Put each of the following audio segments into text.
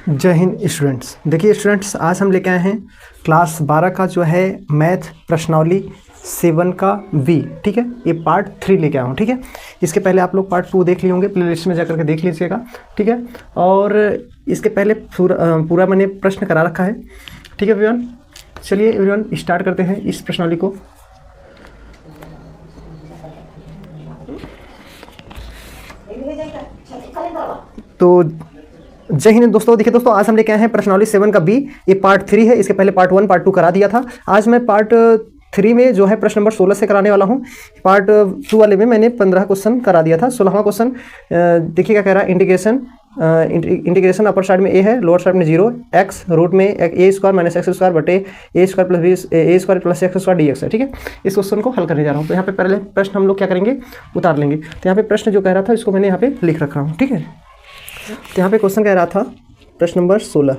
जय हिंद स्टूडेंट्स। देखिए स्टूडेंट्स, आज हम लेके आए हैं क्लास 12 का जो है मैथ प्रश्नावली 7 का बी। ठीक है, ये पार्ट 3 लेके आया हूँ। ठीक है, इसके पहले आप लोग पार्ट 2 देख लिए होंगे, प्ले लिस्ट में जाकर के देख लीजिएगा। ठीक है, और इसके पहले पूरा मैंने प्रश्न करा रखा है। ठीक है एवरीवन, चलिए एवरीवन स्टार्ट करते हैं इस प्रश्नावली को। तो जय हिंद दोस्तों। देखिए दोस्तों, आज हम लेके आए हैं प्रश्नावली 7 का बी। ये पार्ट 3 है, इसके पहले पार्ट 1 पार्ट 2 करा दिया था। आज मैं पार्ट 3 में जो है प्रश्न नंबर 16 से कराने वाला हूँ। पार्ट 2 वाले में मैंने 15 क्वेश्चन करा दिया था। 16वां क्वेश्चन देखिए क्या कह रहा है। इंटीग्रेशन अपर साइड में ए है, लोअर साइड में 0, एक्स रूट में a square minus x square बटे a square plus x square d x है। ठीक है, इस क्वेश्चन को हल करने जा रहा हूँ। तो यहाँ पे पहले प्रश्न हम लोग क्या करेंगे, उतार लेंगे। तो यहाँ पे प्रश्न जो कह रहा था इसको मैंने यहाँ पे लिख रखा हूँ। ठीक है, तो यहाँ पे क्वेश्चन कह रहा था प्रश्न नंबर 16।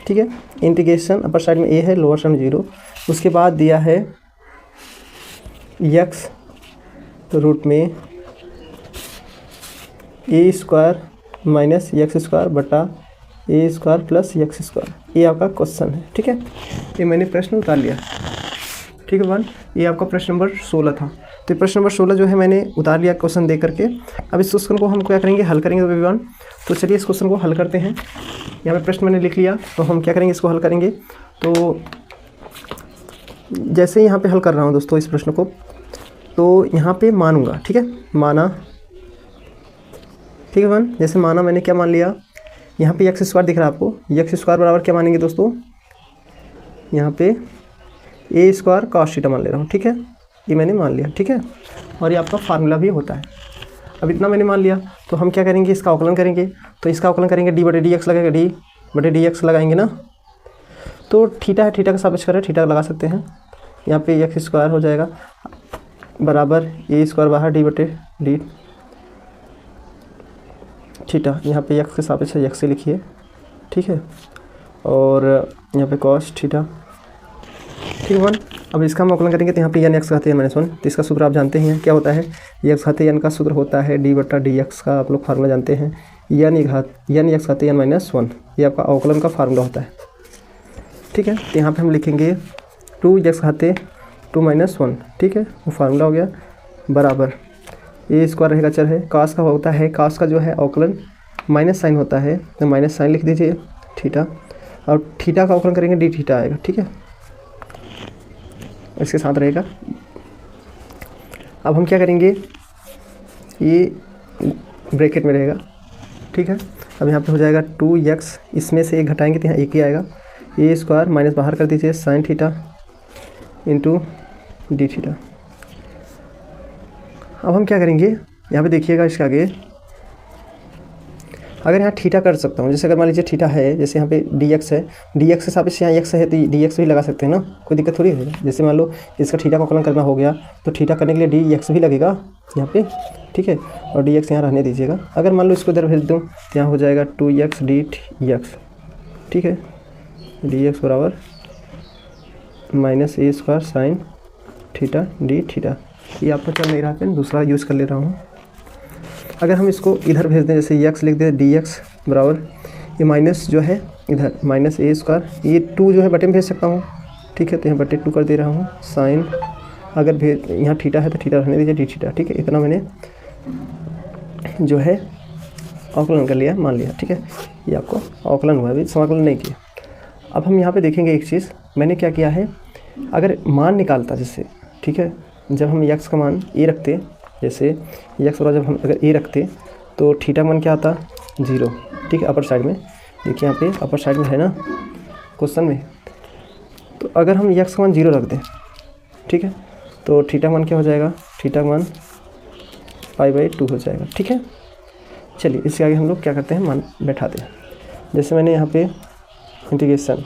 ठीक है, इंटीग्रेशन अपर साइड में ए है, लोअर साइड में 0, उसके बाद दिया है एक्स रूट में a square minus x square बटा ए स्क्वायर प्लस एक्स स्क्वायर। ये आपका क्वेश्चन है। ठीक है, ये मैंने प्रश्न उतार लिया। ठीक है वन, ये आपका प्रश्न नंबर 16 था। तो प्रश्न नंबर 16 जो है मैंने उतार लिया क्वेश्चन दे करके। अब इस क्वेश्चन को हम क्या करेंगे, हल करेंगे एवरीवन। तो चलिए इस क्वेश्चन को हल करते हैं। यहाँ पे प्रश्न मैंने लिख लिया, तो हम क्या करेंगे, इसको हल करेंगे। तो जैसे यहाँ पे हल कर रहा हूँ दोस्तों इस प्रश्न को, तो यहाँ पे मानूंगा। ठीक है, माना। ठीक है वन, जैसे माना मैंने क्या मान लिया, यहाँ पे एक्स स्क्वायर दिख रहा है आपको। एक्स स्क्वायर बराबर क्या मानेंगे दोस्तों, यहाँ पे ए स्क्वायर कॉस थीटा मान ले रहा हूँ। ठीक है, ये मैंने मान लिया। ठीक है, और ये आपका फार्मूला भी होता है। अब इतना मैंने मान लिया, तो हम क्या करेंगे, इसका अवकलन करेंगे। तो इसका अवकलन करेंगे, डी बटे डी एक्स लगेगा, डी बटे डी एक्स लगाएंगे ना। तो थीटा है, थीटा का सापेक्ष करें, थीटा लगा सकते हैं। यहाँ पे एक्स स्क्वायर हो जाएगा बराबर ए स्क्वायर बाहर डी बटे डी थीटा। यहाँ पे एक्स के सापेक्ष है, एक्स से लिखिए। ठीक है, और यहाँ पे कॉस थीटा। ठीक है वन, अब इसका हम अवकलन करेंगे। तो यहाँ पे एन एक्स घाते एन माइनस 1, तो इसका सूत्र आप जानते हैं क्या होता है। एक्स घाते एन का सूत्र होता है डी बटा डी एक्स का आप लोग फार्मूला जानते हैं। एन एक्स घाते एन माइनस 1, ये आपका अवकलन का फार्मूला होता है। ठीक है, तो यहाँ पे हम लिखेंगे 2 एक्स घाते 2 माइनस 1। ठीक है, वो फार्मूला हो गया बराबर ए स्क्वायर रहेगा चर है, कास का होता है, कास का जो है अवकलन माइनस साइन होता है, तो माइनस साइन लिख दीजिए थीटा, और थीटा का अवकलन करेंगे डी थीटा आएगा। ठीक है, इसके साथ रहेगा। अब हम क्या करेंगे, ये ब्रैकेट में रहेगा। ठीक है, अब यहाँ पे हो जाएगा 2x, इसमें से एक घटाएंगे तो यहाँ एक ही आएगा, ए स्क्वायर माइनस बाहर कर दीजिए sine theta into D theta. अब हम क्या करेंगे, यहाँ पे देखिएगा इसके आगे, अगर यहाँ थीटा कर सकता हूँ, जैसे अगर मान लीजिए थीटा है, जैसे यहाँ पे डी एक्स है, डी एक्स के सापेक्ष यहाँ एक्स है, तो डी एक्स भी लगा सकते हैं ना, कोई दिक्कत थोड़ी है। जैसे मान लो इसका थीटा का अवकलन करना हो गया, तो थीटा करने के लिए डी एक्स भी लगेगा यहाँ पे। ठीक है, और डी एक्स यहाँ रहने दीजिएगा। अगर मान लो इसको इधर भेज दूँ, तो यहाँ हो जाएगा 2x डी एक्स। ठीक है, डी एक्स बराबर minus a square sine theta d theta. ये आपको चल नहीं रहा है, दूसरा यूज़ कर ले रहा हूँ। अगर हम इसको इधर भेज दें, जैसे एक्स लिख दें, डी एक्स बराबर ये माइनस जो है इधर माइनस ए स्क्वायर, ये 2 जो है बटे में भेज सकता हूँ। ठीक है, तो यहाँ बटे 2 कर दे रहा हूँ साइन, अगर भेज यहाँ थीटा है तो थीटा रहने दीजिए डी थीटा। ठीक है, इतना मैंने जो है अवकलन कर लिया, मान लिया। ठीक है, ये आपको अवकलन हुआ, अभी समाकलन नहीं किया। अब हम यहाँ पर देखेंगे एक चीज़, मैंने क्या किया है, अगर मान निकालता जैसे, ठीक है, जब हम एक्स का मान ए रखते, जैसे एक्स वाला जब हम अगर ए रखते, तो थीटा मान क्या आता 0। ठीक है, अपर साइड में देखिए, यहाँ पे अपर साइड में है ना क्वेश्चन में। तो अगर हम एक्स का मान 0 रख दें, ठीक है, तो थीटा मान क्या हो जाएगा, थीटा मान π/2 हो जाएगा। ठीक है, चलिए इसके आगे हम लोग क्या करते हैं, मान बैठाते हैं। जैसे मैंने यहाँ पे इंटीग्रेशन,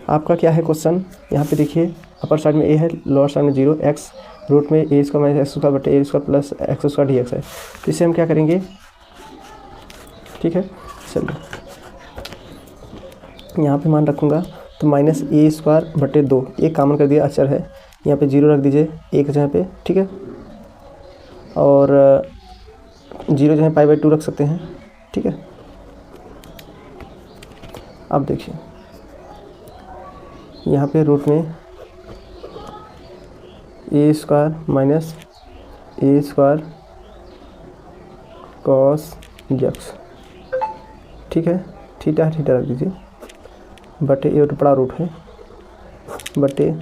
आपका क्या है क्वेश्चन, यहाँ पे देखिए अपर साइड में ए है, लोअर साइड में 0, एक्स रूट में a square minus x square बटे a square plus x square d x है। तो इसे हम क्या करेंगे, ठीक है, चलिए यहाँ पे मान रखूँगा, तो माइनस ए स्क्वायर बटे 2, एक कामन कर दिया, अचर है, यहाँ पे 0 रख दीजिए एक जगह पे। ठीक है, और 0 जो है π/2 रख सकते हैं। ठीक है, अब देखिए यहाँ पे रूट में a square minus a square cos x, ठीक है, थीटा रख दीजिए, बटे ये बड़ा रूट है, बटे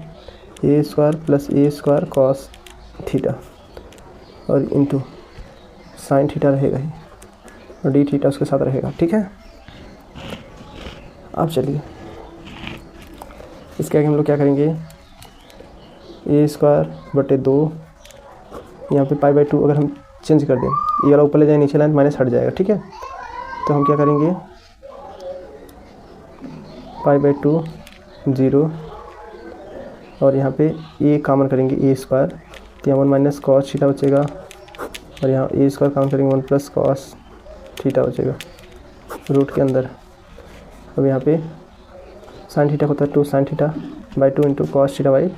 a square plus A square cos theta और इंटू साइन थीटा रहेगा ही और डी थीटा उसके साथ रहेगा, ठीक है। अब चलिए इसके आगे हम लोग क्या करेंगे, ए स्क्वायर बटे 2, यहाँ पे पाई बाई 2 अगर हम चेंज कर दें, ये वाला ऊपर ले जाए नीचे लाइन माइनस हट जाएगा, ठीक है। तो हम क्या करेंगे, पाई बाई 2 0 और यहाँ पे ए कामन करेंगे ए स्क्वायर, तो यहाँ 1 माइनस कॉस थीटा बचेगा और यहाँ ए स्क्वायर कामन करेंगे 1 प्लस कॉस थीटा बचेगा रूट के अंदर। अब यहाँ पे साइन थीटा होता है 2 sine theta by 2 into cos theta by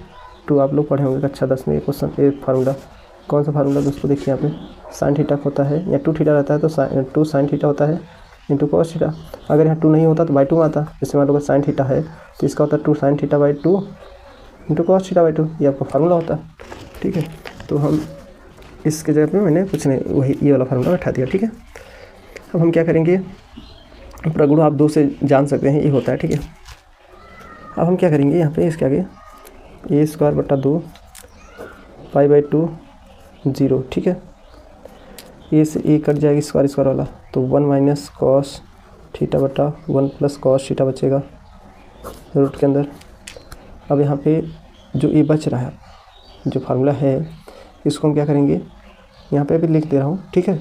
2। आप लोग पढ़े होंगे कक्षा 10 में क्वेश्चन एक फार्मूला, कौन सा फार्मूला दोस्तों, देखिए यहाँ पे साइन थीटा होता है या 2 थीटा रहता है तो 2 साइन थीटा होता है इंटू कॉस थीटा। अगर यहाँ 2 नहीं होता तो बाई 2 आता, जैसे मान लो साइन थीटा है तो इसका होता है 2 sine theta by 2 into cos theta by 2, ये आपका फार्मूला होता है, ठीक है। तो हम इसके जगह पे मैंने कुछ नहीं, वही ये वाला फार्मूला बैठा दिया, ठीक है। अब हम क्या करेंगे, प्रगुण आप 2 से जान सकते हैं ये होता है, ठीक है। अब हम क्या करेंगे यहाँ पे इसके आगे ए स्क्वायर बटा 2 पाई बाई 2 0, ठीक है। ए से ए कट जाएगी स्क्वायर वाला, तो 1 माइनस कॉस थीटा बटा 1 प्लस कॉस थीटा बचेगा रूट के अंदर। अब यहाँ पे जो ए बच रहा है, जो फार्मूला है, इसको हम क्या करेंगे, यहाँ पे भी लिख दे रहा हूँ, ठीक है।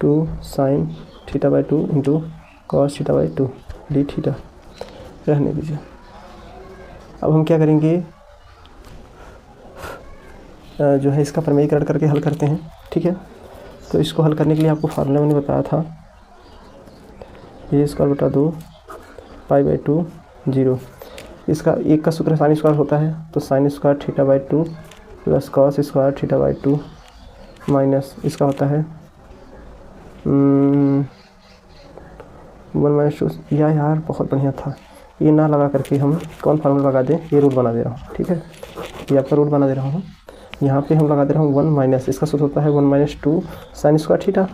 2 sine theta by 2 into cos theta by 2 D theta रहने दीजिए। अब हम क्या करेंगे, जो है इसका प्रमेयीकरण करके हल करते हैं, ठीक है। तो इसको हल करने के लिए आपको फार्मूला मैंने बताया था, ए स्क्वायर बटा 2 पाई बाई 2 0। इसका एक का सूत्र साइन स्क्वायर होता है, तो sine square theta by 2 plus cos square theta by 2 minus इसका होता है 1 माइनस 2। यार बहुत बढ़िया था, ये ना लगा करके हम कौन फार्मूला लगा दें, ये रूट बना दे रहा हूँ, ठीक है। ये आपका रूट बना दे रहा हूँ, यहाँ पे हम लगा दे रहा हूँ 1 माइनस, इसका सूत्र होता है 1 minus 2 sine square theta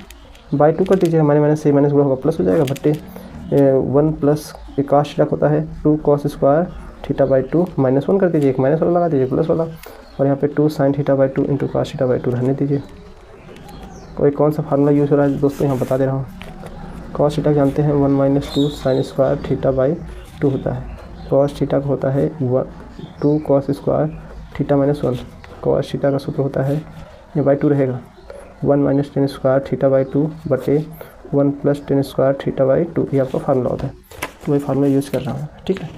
by 2 कर दीजिएगा, माइनस से माइनस गुणा होगा प्लस हो जाएगा, बट्टे 1 प्लस कॉस थीटा होता है 2 cos square theta by 2 minus 1 कर दीजिए, एक माइनस वाला लगा दीजिए प्लस वाला, और यहाँ पे 2 sine theta by 2 into cos theta by 2 रहने दीजिए। कोई कौन सा फार्मूला यूज़ हो रहा है दोस्तों, यहाँ बता दे रहा हूँ। कॉस थीटा जानते हैं 1 minus 2 sine square theta by 2 होता है, कॉस थीटा का होता है 2 cos square theta minus 1, cos theta का सूत्र होता है, ये बाई 2 रहेगा 1 minus ten square theta by 2 बटे 1 plus ten square theta by 2, ये आपका फार्मूला होता है। तो वही फार्मूला यूज़ कर रहा हूँ, ठीक है।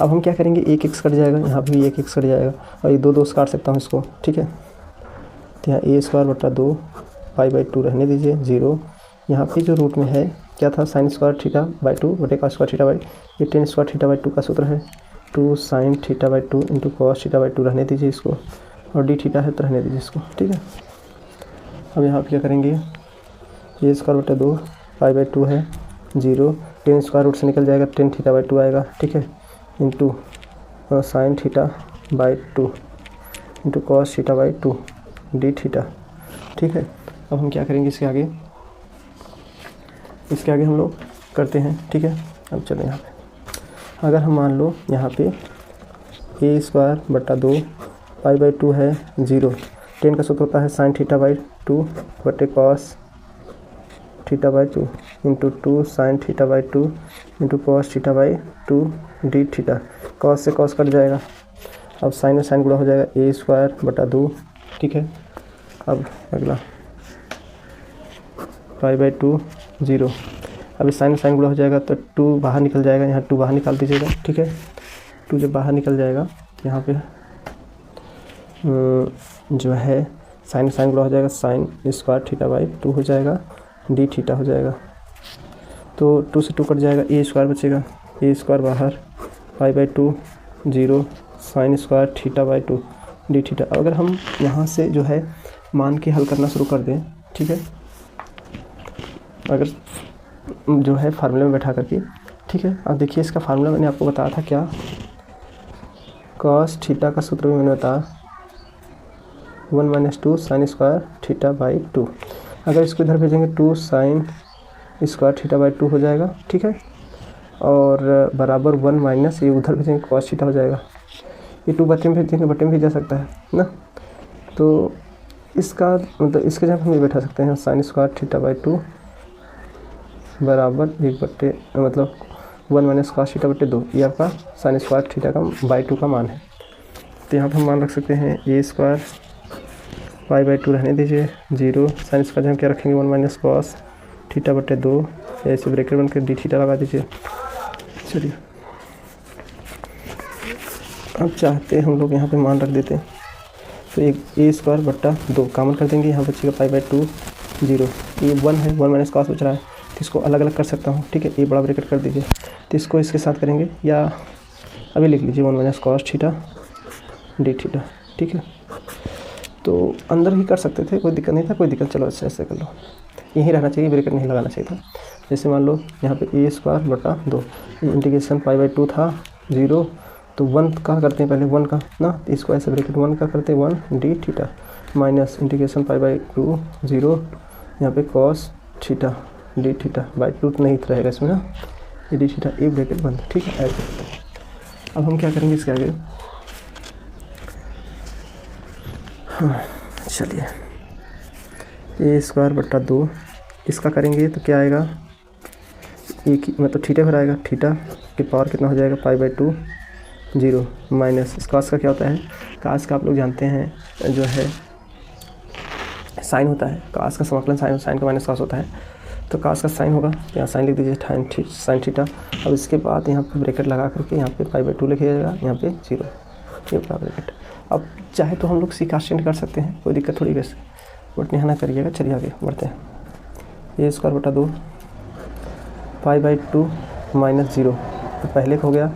अब हम क्या करेंगे, एक एक्स कट जाएगा, यहाँ पे भी एक एक्स कट जाएगा और ये 2 से काट सकता हूँ इसको, ठीक है। तो यहाँ ए स्क्वायर बटा 2 पाई बाई 2 रहने दीजिए 0। यहाँ पे जो रूट में है क्या था, साइन स्क्वायर थीटा बाई 2 बटे कॉस स्क्वायर थीटा बाई, ये टेन स्क्वायर थीटा बाई 2 का सूत्र है 2 sine theta by 2 into cos theta by 2 रहने दीजिए इसको, और डी थीटा है तो रहने दीजिए इसको, ठीक है। अब यहाँ पे क्या करेंगे, ए स्क्वायर बटा 2 पाई बाई 2 है 0, टेन स्क्वायर रूट से निकल जाएगा 10 थीटा बाई 2 आएगा, ठीक है, into sine theta by 2 into cos theta by 2 D theta, ठीक है। अब हम क्या करेंगे, इसके आगे हम लोग करते हैं, ठीक है। अब चलो यहाँ पे अगर हम मान लो यहाँ पे ए स्क्वायर बटा 2 पाई बाई 2 है 0, 10 का सूत्र होता है साइन थीटा बाई 2 बटे cos theta by 2 into 2 sine theta by 2 into cos theta by 2 D theta. Cos से कॉस कट जाएगा, अब साइन में साइन गुणा हो जाएगा ए स्क्वायर बटा 2, ठीक है। अब अगला पाई बाई 2 0, अब इस साइन में साइन गुणा हो जाएगा तो 2 बाहर निकल जाएगा, यहाँ 2 बाहर निकाल दीजिएगा, ठीक है। 2 जब बाहर निकल जाएगा यहाँ पे जो है साइन में साइन गुणा हो जाएगा, साइन स्क्वायर थीटा बाई 2 हो जाएगा, डी थीटा हो जाएगा। तो 2 से 2 कट जाएगा, ए स्क्वायर बचेगा, ए स्क्वायर बाहर पाई by 2 0 sine square theta by 2 D theta. अगर हम यहाँ से जो है मान के हल करना शुरू कर दें, ठीक है, अगर जो है फार्मूले में बैठा करके, ठीक है। अब देखिए इसका फार्मूला मैंने आपको बताया था क्या, कॉस थीटा का सूत्र भी मैंने बताया 1 - 2 sin स्क्वायर थीटा बाई 2। अगर इसको इधर भेजेंगे 2 sin स्क्वायर थीटा बाई 2 हो जाएगा, ठीक है। और बराबर 1 माइनस ये उधर भेजेंगे कॉस थीटा हो जाएगा। ये 2 बटे में भेजेंगे, बटे में भी जा सकता है ना। तो इसका मतलब इसके जगह हम ये बैठा सकते हैं sin स्क्वायर थीटा बाई 2 बराबर 1 बटे मतलब 1 माइनस कॉस थीटा बटे 2। ये आपका sin स्क्वायर थीटा का बाई 2 का मान है। तो यहाँ पर हम मान रख सकते हैं ए स्क्वायर पाई बाई 2 रहने दीजिए 0, sin स्क्वायर हम क्या रखेंगे 1 माइनस कॉस थीटा बटे 2, ऐसे ब्रैकेट बन कर डी थीटा लगा दीजिए। चलिए अब चाहते हम लोग यहाँ पे मान रख देते हैं, तो एक ए स्क्वायर बट्टा 2 कॉमन कर देंगे, यहाँ बचेगा पाई बाई 2 0। ये 1 है, 1 माइनस कॉस बच रहा है, तो इसको अलग अलग कर सकता हूँ, ठीक है। ए बड़ा ब्रैकेट कर दीजिए, तो इसको इसके साथ करेंगे या अभी लिख लीजिए 1 minus cos theta d theta, ठीक है। तो अंदर ही कर सकते थे, कोई दिक्कत नहीं था, कोई दिक्कत, चलो अच्छा ऐसे कर लो, यहीं रहना चाहिए, ब्रैकेट नहीं लगाना चाहिए था। जैसे मान लो यहाँ पे ए स्क्वायर बटा 2, इंटीग्रेशन पाई बाई 2 था 0, तो 1 का करते हैं पहले 1 का ना, इसको ऐसे ब्रैकेट 1 का करते हैं 1 D theta minus integration pi by 2 0, यहाँ पे cos theta d theta by 2 नहीं रहेगा इसमें ना, ये डी थीटा ए ब्रैकेट बंद, ठीक है। ऐसे अब हम क्या करेंगे इसके आगे, चलिए ए स्क्वायर बट्टा 2 इसका करेंगे तो क्या आएगा, एक ही मतलब थीटा भर आएगा, थीटा की पावर कितना हो जाएगा पाई बाई 2 0 माइनस कॉस का क्या होता है, कॉस का आप लोग जानते हैं जो है साइन होता है, कॉस का समाकलन साइन का माइनस कॉस होता है, तो कॉस का साइन होगा, यहाँ साइन लिख दीजिए साइन थीटा। अब इसके बाद यहाँ पे ब्रैकेट लगा करके यहाँ पे पाई बाई 2 लिखा जाएगा, यहाँ पे 0, ये बड़ा ब्रैकेट। अब चाहे तो हम लोग सी कांस्टेंट कर सकते हैं, कोई दिक्कत थोड़ी वैसे, बट यहाँ ना करिएगा। चलिए आगे बढ़ते हैं। ए स्क्वायर बटा 2 पाई बाई 2 माइनस 0, तो पहले का हो गया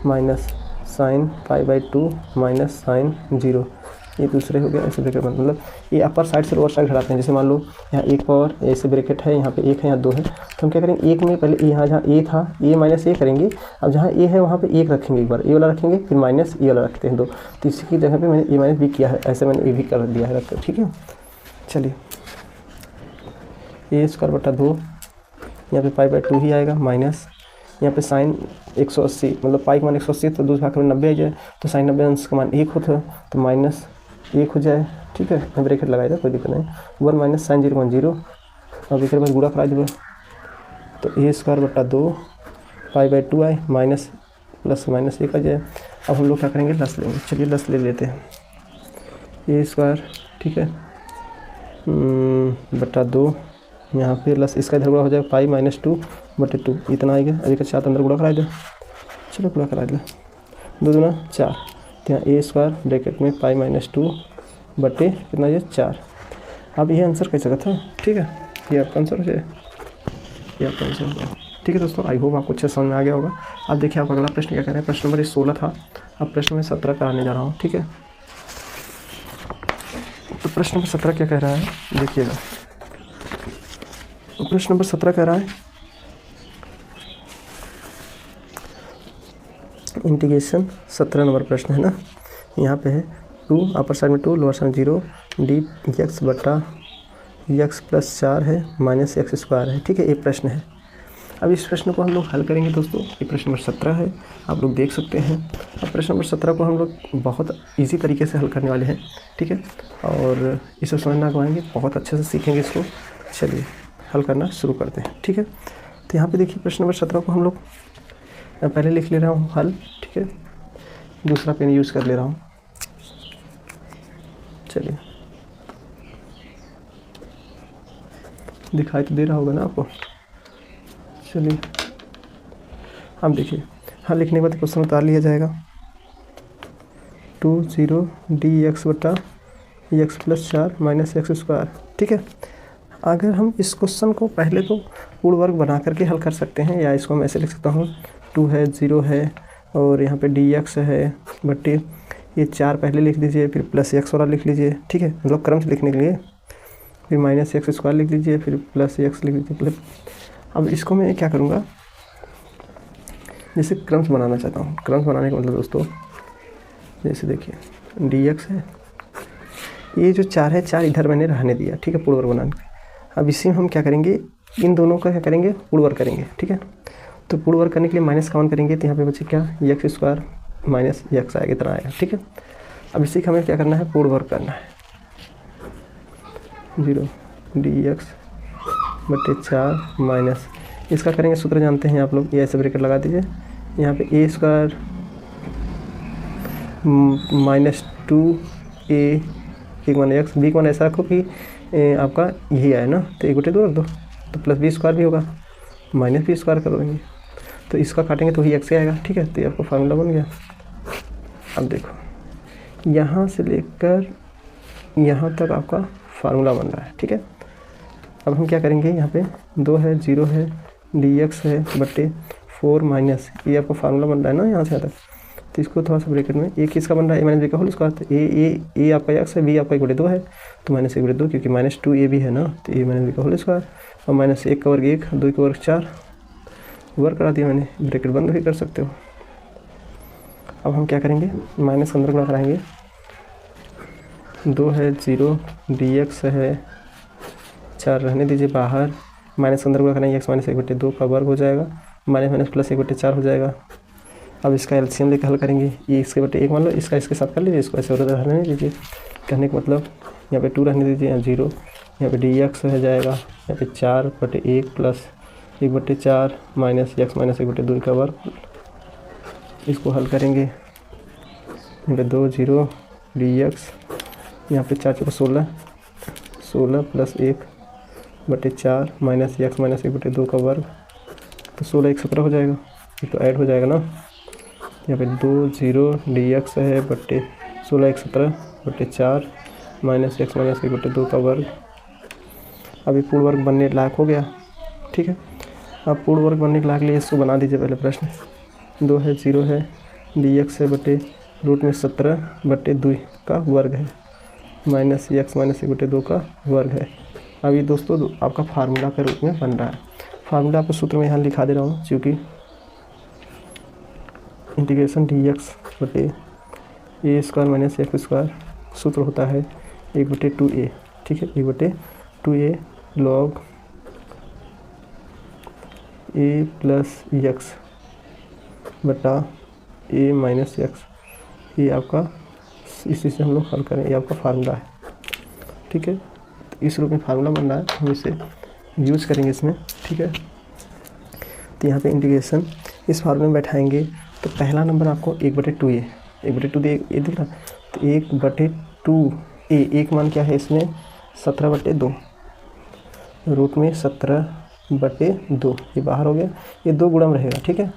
minus sine pi by 2 minus sine 0, ये दूसरे हो गया, ऐसे ब्रैकेट मतलब ये अपर साइड से लोअर साइड हटाते हैं। जैसे मान लो यहाँ एक पावर ऐसे ब्रैकेट है, यहाँ पे 1 है, यहाँ 2 है, तो हम क्या करेंगे एक में पहले यहाँ जहाँ ए था ए माइनस ए करेंगे, अब जहाँ ए है वहाँ पे 1 रखेंगे, एक बार ए वाला रखेंगे, फिर माइनस ए वाला रखते हैं 2, तो इसी की जगह पे मैंने ए माइनस बी किया है, ऐसे मैंने ए भी कर दिया है रखकर, ठीक है। चलिए ए स्क्वायर बटा 2 यहाँ पे पाई बाई 2 ही आएगा, माइनस यहाँ पे साइन 180 मतलब पाई का मान 180, तो 2 भाग में 90 आ जाए, तो साइन 90 अंश का मान 1 होता है, तो माइनस 1 हो जाए, ठीक है। यहाँ ब्रैकेट लगाया था, कोई दिक्कत नहीं, 1 माइनस साइन 0 0, अब इसके बाद गुणा करा देंगे, तो ए स्क्वायर बटा 2 पाई बाई 2 आए, माइनस प्लस माइनस 1 आ जाए। अब हम लोग क्या करेंगे, लस लेंगे, चलिए लस ले लेते हैं। ए स्क्वायर, ठीक है, बटा 2 यहाँ पे लस इसका इधर गुणा हो जाएगा पाई माइनस 2 बटे 2, इतना आएगा, अभी का 4 अंदर गुणा करा दो, चलो गुणा करा दो, 2 दूना 4, तो यहाँ ए स्क्वायर ब्रैकेट में पाई माइनस 2 बटे कितना ये 4। अब ये आंसर कैसे का था, ठीक है, ये आपका आंसर हो जाए, ये आपका आंसर हो जाए, ठीक है दोस्तों। आई होप आपको अच्छे समझ में आ गया होगा। अब देखिए आप अगला प्रश्न क्या कह रहे हैं, प्रश्न नंबर 16 था, अब प्रश्न नंबर 17 कराने जा रहा हूँ, ठीक है। तो प्रश्न नंबर 17 क्या कह रहा है, देखिएगा, प्रश्न नंबर 17 कह रहा है इंटीग्रेशन 17 नंबर प्रश्न है ना, यहाँ पे है 2 अपर साइड में 2 लोअर साइड 0 डी एक्स बटा एक्स प्लस 4 है माइनस एक्स स्क्वायर है, ठीक है, ये प्रश्न है। अब इस प्रश्न को हम लोग हल करेंगे दोस्तों, ये प्रश्न नंबर 17 है, आप लोग देख सकते हैं। अब प्रश्न नंबर 17 को हम लोग बहुत इजी तरीके से हल करने वाले हैं, ठीक है, और इसे समझना करवाएंगे, बहुत अच्छे से सीखेंगे इसको। चलिए हल करना शुरू करते हैं, ठीक है। तो यहाँ पे देखिए प्रश्न नंबर 17 को हम लोग पहले लिख ले रहा हूँ हल, ठीक है, दूसरा पेन यूज़ कर ले रहा हूँ। चलिए दिखाई तो दे रहा होगा ना आपको। चलिए अब देखिए हल लिखने के बाद क्वेश्चन उतार लिया जाएगा, 2 0 डी एक्स बटा x plus 4 minus x square, ठीक है। अगर हम इस क्वेश्चन को पहले तो पूर्ण वर्ग बना करके हल कर सकते हैं, या इसको मैं ऐसे लिख सकता हूँ 2 है 0 है और यहाँ पे डी एक्स है बटे ये 4 पहले लिख दीजिए, फिर प्लस एक्स वाला लिख लीजिए, ठीक है, मतलब क्रम से लिखने के लिए, फिर माइनस एक्स स्क्वायर लिख लीजिए, फिर प्लस एक्स लिख लीजिए, अब इसको मैं क्या करूँगा, जैसे क्रम्स बनाना चाहता हूँ। क्रम्स बनाने का मतलब दोस्तों, जैसे देखिए dx है, ये जो 4 है 4 इधर मैंने रहने दिया, ठीक है, पूर्ण वर्ग बनाने के। अब इसी में हम क्या करेंगे, इन दोनों का क्या करेंगे, पूर्ण वर्ग करेंगे, ठीक है। तो पूर्ण वर्ग करने के लिए माइनस कॉमन करेंगे, तो यहाँ पे बचे क्या, x² माइनस x आएगा, इतना आएगा, ठीक है। अब इसी का हमें क्या करना है, पूर्ण वर्ग करना है। 0 dx बटे 4 माइनस, इसका करेंगे, सूत्र जानते हैं आप लोग, ये ऐसे ब्रैकेट लगा दीजिए। यहाँ पे a² माइनस 2a एक मान x, b मान ऐसा रखो कि आपका यही आए ना, तो 1/2 रख दो, तो प्लस b² भी होगा, माइनस b² करोगे तो इसका काटेंगे तो ही x आएगा, ठीक है। तो ये आपका फार्मूला बन गया। अब देखो यहाँ से लेकर यहाँ तक आपका फार्मूला बन रहा है, ठीक है। अब हम क्या करेंगे, यहाँ पे 2 है 0 है dx है बटे 4 माइनस, ये आपका फार्मूला बन रहा है ना यहाँ से यहाँ तक। तो इसको थोड़ा सा ब्रैकेट में, एक किसका बन रहा है, ए माइनस बी का होल स्क्वायर, तो ए आपका x है, बी आपका 1/2 है, तो माइनस 1/2, क्योंकि माइनस 2a भी है ना, तो ए माइनस बी का होल स्क्वायर, और माइनस 1 का वर्ग 1, 2 का वर्ग 4, वर्ग करा दिया मैंने, ब्रैकेट बंद भी कर सकते हो। अब हम क्या करेंगे, माइनस का अंदर गुणा कराएंगे, 2 है 0 dx है 4 रहने दीजिए बाहर, माइनस अंदर गुणा कराएंगे, x माइनस 1/2 का वर्ग हो जाएगा, माइनस माइनस प्लस 1/4 हो जाएगा। अब इसका एलसीएम लेकर हल करेंगे, ये इसके बटे 1 मान लो, इसका इसके साथ कर लीजिए, इसको ऐसे उधर रहने दीजिए। कहने का मतलब यहाँ पे 2 रहने दीजिए, यहाँ 0, यहाँ पे dx हो जाएगा, यहाँ पे 4/1 प्लस 1/4 माइनस x माइनस 1/2 का वर्ग। इसको हल करेंगे, यहाँ पे 2 0 dx, यहाँ पे 4 16 16 प्लस 1/4 माइनस x माइनस 1/2 का वर्ग, तो 16 1 17 हो जाएगा, ये तो ऐड हो जाएगा ना। यहाँ पे 2 0 dx है बटे 16 1 17/4 माइनस x माइनस 1/2 का वर्ग। अभी पूर्ण वर्ग बनने लायक हो गया, ठीक है। अब पूर्ण वर्ग बनने के लायक लिए इसको बना दीजिए पहले प्रश्न। 2 है 0 है dx है बटे रूट में 17/2 का वर्ग है, माइनस x माइनस 1/2 का वर्ग है। अभी दोस्तों आपका फार्मूला के रूप में बन रहा है। फार्मूला आपको सूत्र में यहाँ लिखा दे रहा हूँ, क्योंकि इंटीग्रेशन dx बटे a² माइनस x² सूत्र होता है 1/2a, ठीक है, 1/2a log a plus x बटा a माइनस x, ये आपका इसी से हम लोग हल करें, ये आपका फार्मूला है, ठीक है। तो इस रूप में फार्मूला बन रहा है, हम इसे यूज करेंगे इसमें, ठीक है। तो यहाँ पे इंटीग्रेशन इस फार्मूले में बैठाएंगे, तो पहला नंबर आपको 1/2a, 1/2 ये दिख रहा, तो 1/2a, एक मान क्या है इसमें 17/2, रूट में 17/2, ये बाहर हो गया, ये 2 गुणा में रहेगा, ठीक है।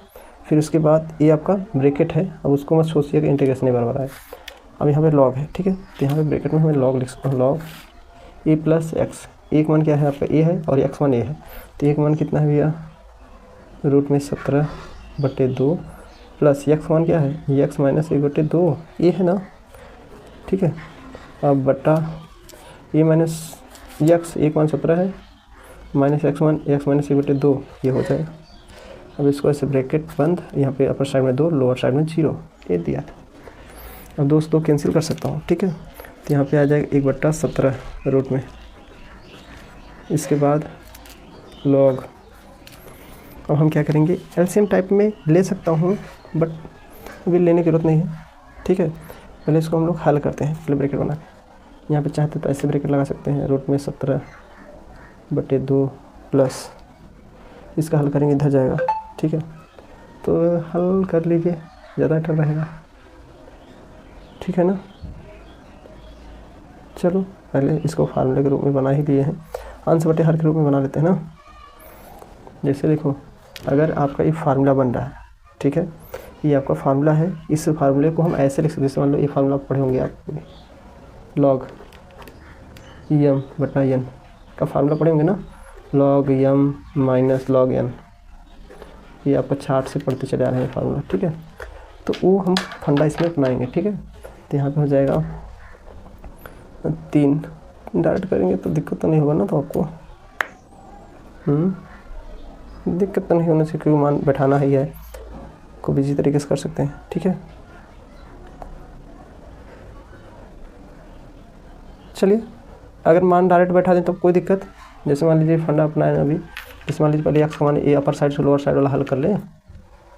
फिर उसके बाद ये आपका ब्रैकेट है, अब उसको मत सोचिए कि इंटीग्रेशन बराबर आए। अब यहाँ पे लॉग है, ठीक है, तो यहाँ पे ब्रैकेट में हमें लॉग लिख सकते हैं, लॉग a प्लस एक्स, एक मान क्या है आपका a है और x मान a है, तो एक मान कितना है भैया, रूट में 17/2 प्लस x मान क्या है, x माइनस 1/2 ये है ना, ठीक है। अब बटा a माइनस x, एक मान 17 है, माइनस x माइनस 1/2 ये हो जाएगा। अब इसको ऐसे ब्रैकेट बंद, यहाँ पे अपर साइड में 2, लोअर साइड में 0, ये दिया। अब दोस्तों कैंसिल कर सकता हूँ, ठीक है, तो यहाँ पे आ जाएगा 1/17 रूट में, इसके बाद लॉग। अब हम क्या करेंगे, एलसीएम टाइप में ले सकता हूँ, बट अभी लेने की जरूरत नहीं है, ठीक है। पहले इसको हम लोग हल करते हैं, पहले ब्रैकेट बना के, यहाँ पे चाहते तो ऐसे ब्रैकेट लगा सकते हैं, रूट में 17/2 प्लस, इसका हल करेंगे, इधर जाएगा, ठीक है। तो हल कर लीजिए, ज़्यादा बेटर रहेगा, ठीक है ना। चलो पहले इसको फार्मूले के रूप में बना ही दिए हैं, अंश बटे हर के रूप में बना लेते हैं ना। जैसे देखो, अगर आपका ये फार्मूला बन रहा है, ठीक है, ये आपका फार्मूला है, इस फार्मूले को हम ऐसे लिख सकते हैं, जैसे मान लो ये फार्मूला पढ़े होंगे आप, लॉग m बटा n का फार्मूला पढ़े होंगे ना, log m minus log n, ये आपका चार्ट से पढ़ते चले आ रहे हैं फार्मूला, ठीक है। तो वो हम फंडा इसमें अपनाएंगे, ठीक है। तो यहाँ पे हो जाएगा 3, डायरेक्ट करेंगे तो दिक्कत तो नहीं होगा ना, तो आपको दिक्कत तो नहीं होना चाहिए क्योंकि मान बैठाना ही है, को भी इसी तरीके से कर सकते हैं। ठीक है, चलिए अगर मान डायरेक्ट बैठा दें तो कोई दिक्कत, जैसे मान लीजिए फंडा अपना है अभी, जैसे मान लीजिए पहले एक्स का मान ए अपर साइड से लोअर साइड वाला हल कर लें।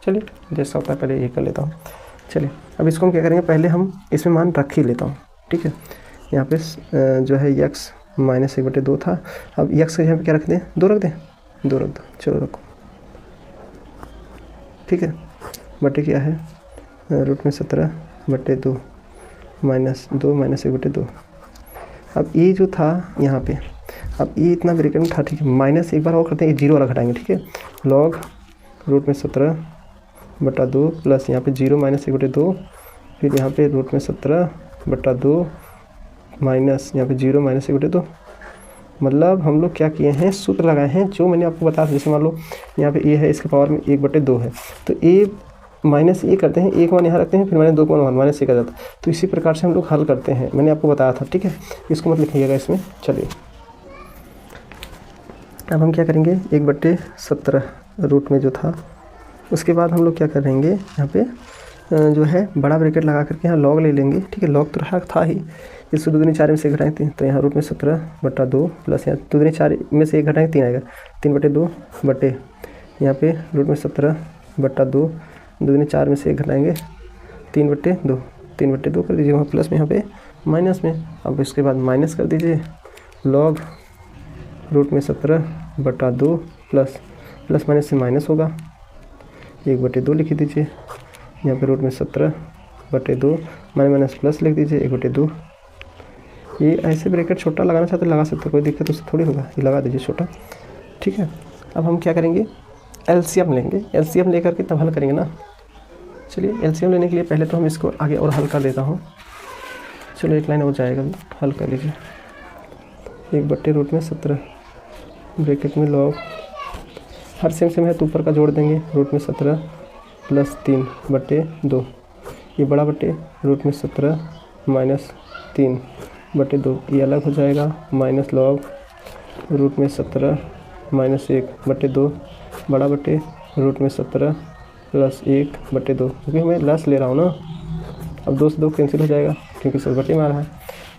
चलिए जैसा होता है पहले ये कर लेता हूँ। चलिए अब इसको हम क्या करेंगे, पहले हम इसमें मान रख ही लेता हूँ। ठीक है, यहाँ पे जो है एक्स -1/2 था, अब एक्स के यहाँ पे क्या रख दें, 2 रख दें, 2 रख दो, चलो रखो। ठीक है, बटे क्या है √17/2 -2 -1/2। अब ये जो था यहाँ पे, अब ये इतना ब्रैकेट में था। ठीक है, माइनस एक बार और करते हैं, ये 0 वाला घटाएंगे। ठीक है, log √17/2 प्लस यहाँ पे 0 -1/2, फिर यहाँ पे √17/2 माइनस यहाँ पे 0 -1/2। मतलब हम लोग क्या किए हैं, सूत्र लगाए हैं जो मैंने आपको बताया। जैसे मान लो यहाँ पे a है, इसके पावर में 1/2 है, तो a माइनस ए करते हैं, एक मान यहाँ रखते हैं, फिर मैंने 2 को माइनस ए कर जाता है। तो इसी प्रकार से हम लोग हल करते हैं, मैंने आपको बताया था। ठीक है, इसको मत लिखिएगा इसमें। चलिए अब हम क्या करेंगे, 1/17 रूट में जो था, उसके बाद हम लोग क्या करेंगे, यहाँ पे जो है बड़ा ब्रैकेट लगा करके यहाँ लॉग ले लेंगे। ठीक है, लॉग तो रहा था ही, इसको 2 दूनी 4 में से घटाएंगे तो यहाँ √17/2 प्लस यहाँ 2 दूनी 4 में से 1 घटाएंगे 3 आएगा, 3/2 बटे यहाँ पे √17/2, 2 दूनी 4 में से 1 घटाएंगे 3/2, 3/2 कर दीजिए वहाँ प्लस में, यहाँ पे माइनस में। अब इसके बाद माइनस कर दीजिए लॉग √17/2 प्लस माइनस से माइनस होगा, 1/2 लिख दीजिए, यहाँ पे √17/2 माइनस प्लस लिख दीजिए 1/2। ये ऐसे ब्रैकेट छोटा लगाना चाहते लगा सकते, कोई दिक्कत उससे थोड़ी होगा, ये लगा दीजिए छोटा। ठीक है, अब हम क्या करेंगे, एलसीएम लेंगे, एलसीएम लेकर के तब हल करेंगे ना। चलिए एलसीएम लेने के लिए पहले तो हम इसको आगे और हल कर देता हूँ। चलो एक लाइन हो जाएगा, हल कर लीजिए। 1/√17 ब्रैकेट में लॉग हर सेम है तो ऊपर का जोड़ देंगे, √17 प्लस 3/2, ये बड़ा बटे √17 माइनस 3/2, ये अलग हो जाएगा, माइनस लॉग √17 माइनस 1/2 बड़ा बटे √17 प्लस 1/2, क्योंकि मैं लस ले रहा हूँ ना। अब 2 से 2 कैंसिल हो जाएगा क्योंकि सब बटे में आ रहा है।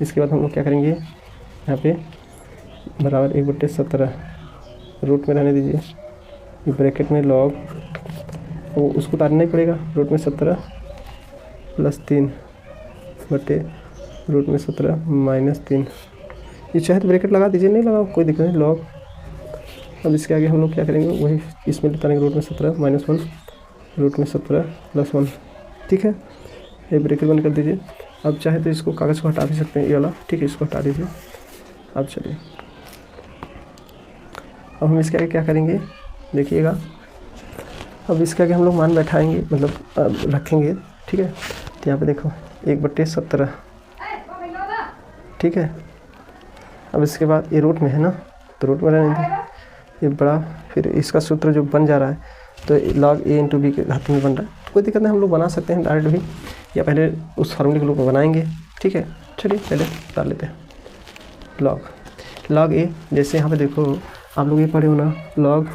इसके बाद हम लोग क्या करेंगे, यहाँ पे बराबर 1/17 रूट में रहने दीजिए, ये ब्रैकेट में लॉग वो उसको उतारना ही पड़ेगा, √17 प्लस 3/√17 माइनस 3। ये चाहे तो ब्रैकेट लगा दीजिए, नहीं लगाओ कोई दिक्कत नहीं, लॉग। अब इसके आगे हम लोग क्या करेंगे, वही इसमें उतारेंगे √17 माइनस 1 √17 प्लस 1। ठीक है, ये ब्रैकेट बंद कर दीजिए। अब चाहे तो इसको कागज़ को हटा भी सकते हैं, ये वाला। ठीक है, इसको हटा दीजिए। अब चलिए अब हम इसके आगे क्या करेंगे, देखिएगा। अब इसके आगे हम लोग मान बैठाएंगे, मतलब रखेंगे। ठीक है, तो यहाँ पे देखो 1/17। ठीक है, अब इसके बाद ये रूट में है ना, तो रूट में रहने दें, ये बड़ा, फिर इसका सूत्र जो बन जा रहा है तो log a × b के घात में बन रहा है, तो कोई दिक्कत नहीं, हम लोग बना सकते हैं डायरेक्ट भी, या पहले उस फार्मूले के लोग बनाएंगे। ठीक है, चलिए पहले डाल लेते हैं log a। जैसे यहाँ पे देखो आप लोग ये पढ़े हो ना, log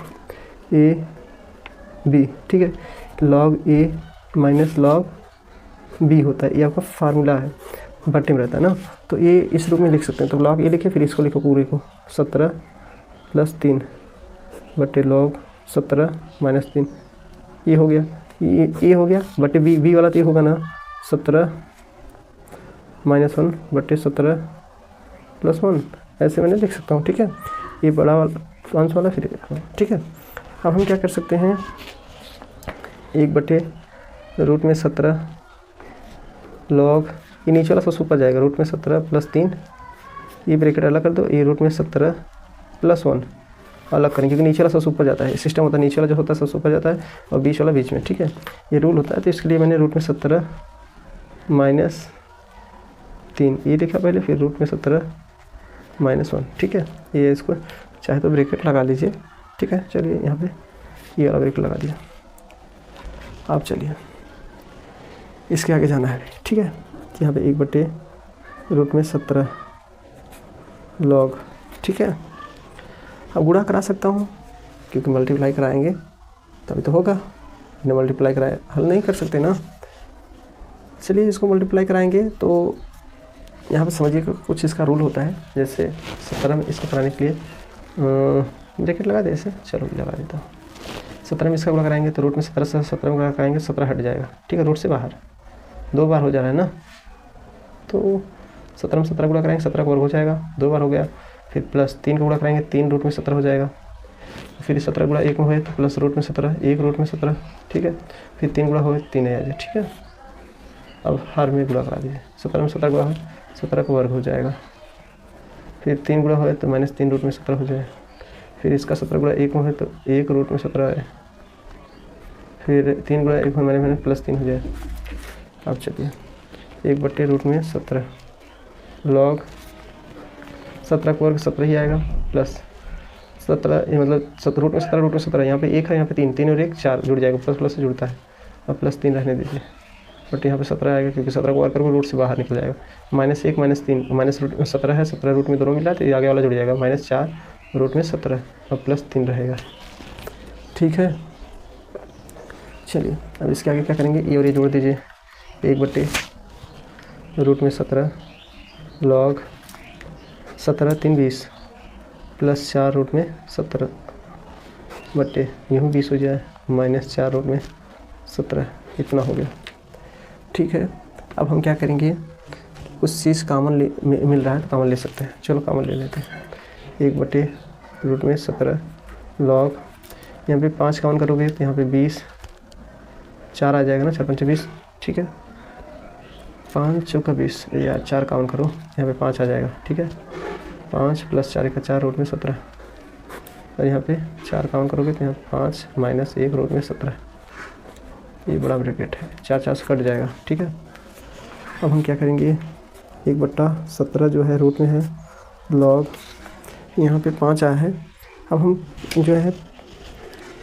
a b। ठीक है, log a minus log b होता है, ये आपका फार्मूला है, बटे में रहता है ना, तो ये इस रूप में लिख सकते हैं। तो log a लिखे, फिर इसको लिखो पूरे को, 17 प्लस 3 बटे log 17 माइनस 3, ये हो गया, ये हो गया बटे b वाला तो ये होगा ना, 17 माइनस 1 बटे 17 प्लस 1, ऐसे मैंने लिख सकता हूँ। ठीक है, ये बड़ा वाला अंश वाला फिर। ठीक है, अब हम क्या कर सकते हैं, 1/√17 log, ये नीचे वाला सबसे ऊपर जाएगा, √17 प्लस 3, ये ब्रैकेट अलग कर दो, ये √17 प्लस 1 अलग करें, क्योंकि नीचे वाला सबसे ऊपर जाता है, सिस्टम होता है नीचे वाला जो होता है सबसे ऊपर जाता है और बीच वाला बीच में। ठीक है, ये रूल होता है, तो इसके लिए मैंने √17 माइनस 3 ये लिखा पहले, फिर √17 माइनस 1। ठीक है, ये इसको चाहे तो ब्रैकेट लगा लीजिए। ठीक है, चलिए यहाँ पे ये वाला ब्रैकेट लगा दिया। अब चलिए इसके आगे जाना है। ठीक है, यहाँ पे 1/√17 log। ठीक है, अब गुणा करा सकता हूँ, क्योंकि मल्टीप्लाई कराएंगे तभी तो होगा, बिना मल्टीप्लाई कराए हल नहीं कर सकते ना। चलिए इसको मल्टीप्लाई कराएंगे तो यहाँ पर समझिए कुछ इसका रूल होता है। जैसे 17 में इसको कराने के लिए ब्रैकेट लगा दे ऐसे, चलो लगा देता हूँ। 17 में इसका गुणा कराएंगे तो रूट में 17 से 17 में गुणा कराएंगे 17 हट जाएगा, ठीक है, रूट से बाहर 2 बार हो जा रहा है ना, तो 17 में 17 गुणा कराएंगे 17 का वर्ग हो जाएगा, 2 बार हो गया। फिर प्लस 3 का गुणा कराएंगे 3 रूट में 17 हो जाएगा। फिर 17 गुणा 1 में हुए तो प्लस रूट में 17, 1 रूट में 17, ठीक है। फिर 3 गुणा हुए 3 आ जाए, ठीक है। अब हर में गुणा करा दीजिए, 17 में 17 गुणा हो 17 का वर्ग हो जाएगा। फिर 3 गुणा हुए तो -3 रूट में 17 हो जाए। फिर इसका 17 गुणा 1 में है तो 1 रूट में 17 है। फिर 3 गुणा 1 में मैंने +3 हो जाए। अब चलिए 1/√17 लॉग 17 का वर्ग 17 ही आएगा, प्लस 17 मतलब रूट में 17 यहाँ पे 1 है, यहाँ पे 3 और 1 4 जुड़ जाएगा, प्लस प्लस से जुड़ता है। अब +3 रहने दीजिए, बट यहाँ पे 17 आएगा क्योंकि 17 को वर्ग करके रूट से बाहर निकल जाएगा। -1 -3 माइनस रूट में 17 है, 17 रूट में दोनों मिला तो ये आगे वाला जुड़ जाएगा, -4 रूट में 17 और +3 रहेगा, ठीक है। चलिए अब इसके आगे क्या करेंगे, ये और ये जोड़ दीजिए, 1/√17 लॉग 17 3 20 प्लस 4 रूट में 17 बटे यूँ 20 हो जाए -4 रूट में 17, इतना हो गया, ठीक है। अब हम क्या करेंगे, कुछ चीज़ कॉमन मिल रहा है तो कॉमन ले सकते हैं, चलो कॉमन ले लेते हैं। 1/√17 लॉग यहाँ पे 5 कॉमन करोगे तो यहाँ पे 20, 4 आ जाएगा ना, 4 5 20, ठीक है। 5 चौका 20 या 4 कॉमन करो, यहाँ पे 5 आ जाएगा, ठीक है। 5 + 4 का 4 रूट में 17 और यहाँ पे 4 कॉमन करोगे तो यहाँ 5 - 1 रूट में 17, ये बड़ा ब्रैकेट है, 4 4 से कट जाएगा, ठीक है। अब हम क्या करेंगे, 1/17 जो है रूट में है लॉग यहाँ पे 5 आया है। अब हम जो है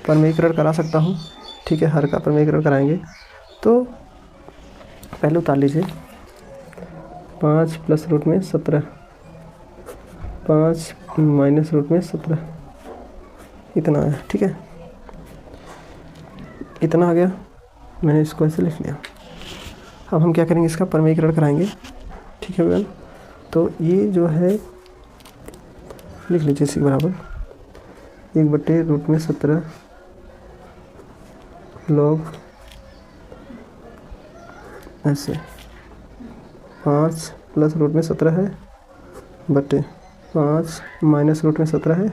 परमीकरण करा सकता हूँ, ठीक है, हर का परमीकरण कराएंगे तो पहले उतार लीजिए 5 + रूट में 17 5 - रूट में 17 इतना है, ठीक है, इतना आ गया, मैंने इसको ऐसे लिख लिया। अब हम क्या करेंगे, इसका परमीकरण कराएंगे, ठीक है बहन। तो ये जो है लिख लीजिए इसी के बराबर 1/√17 लॉग ऐसे 5 + रूट में 17 है बटे 5 - रूट में 17 है।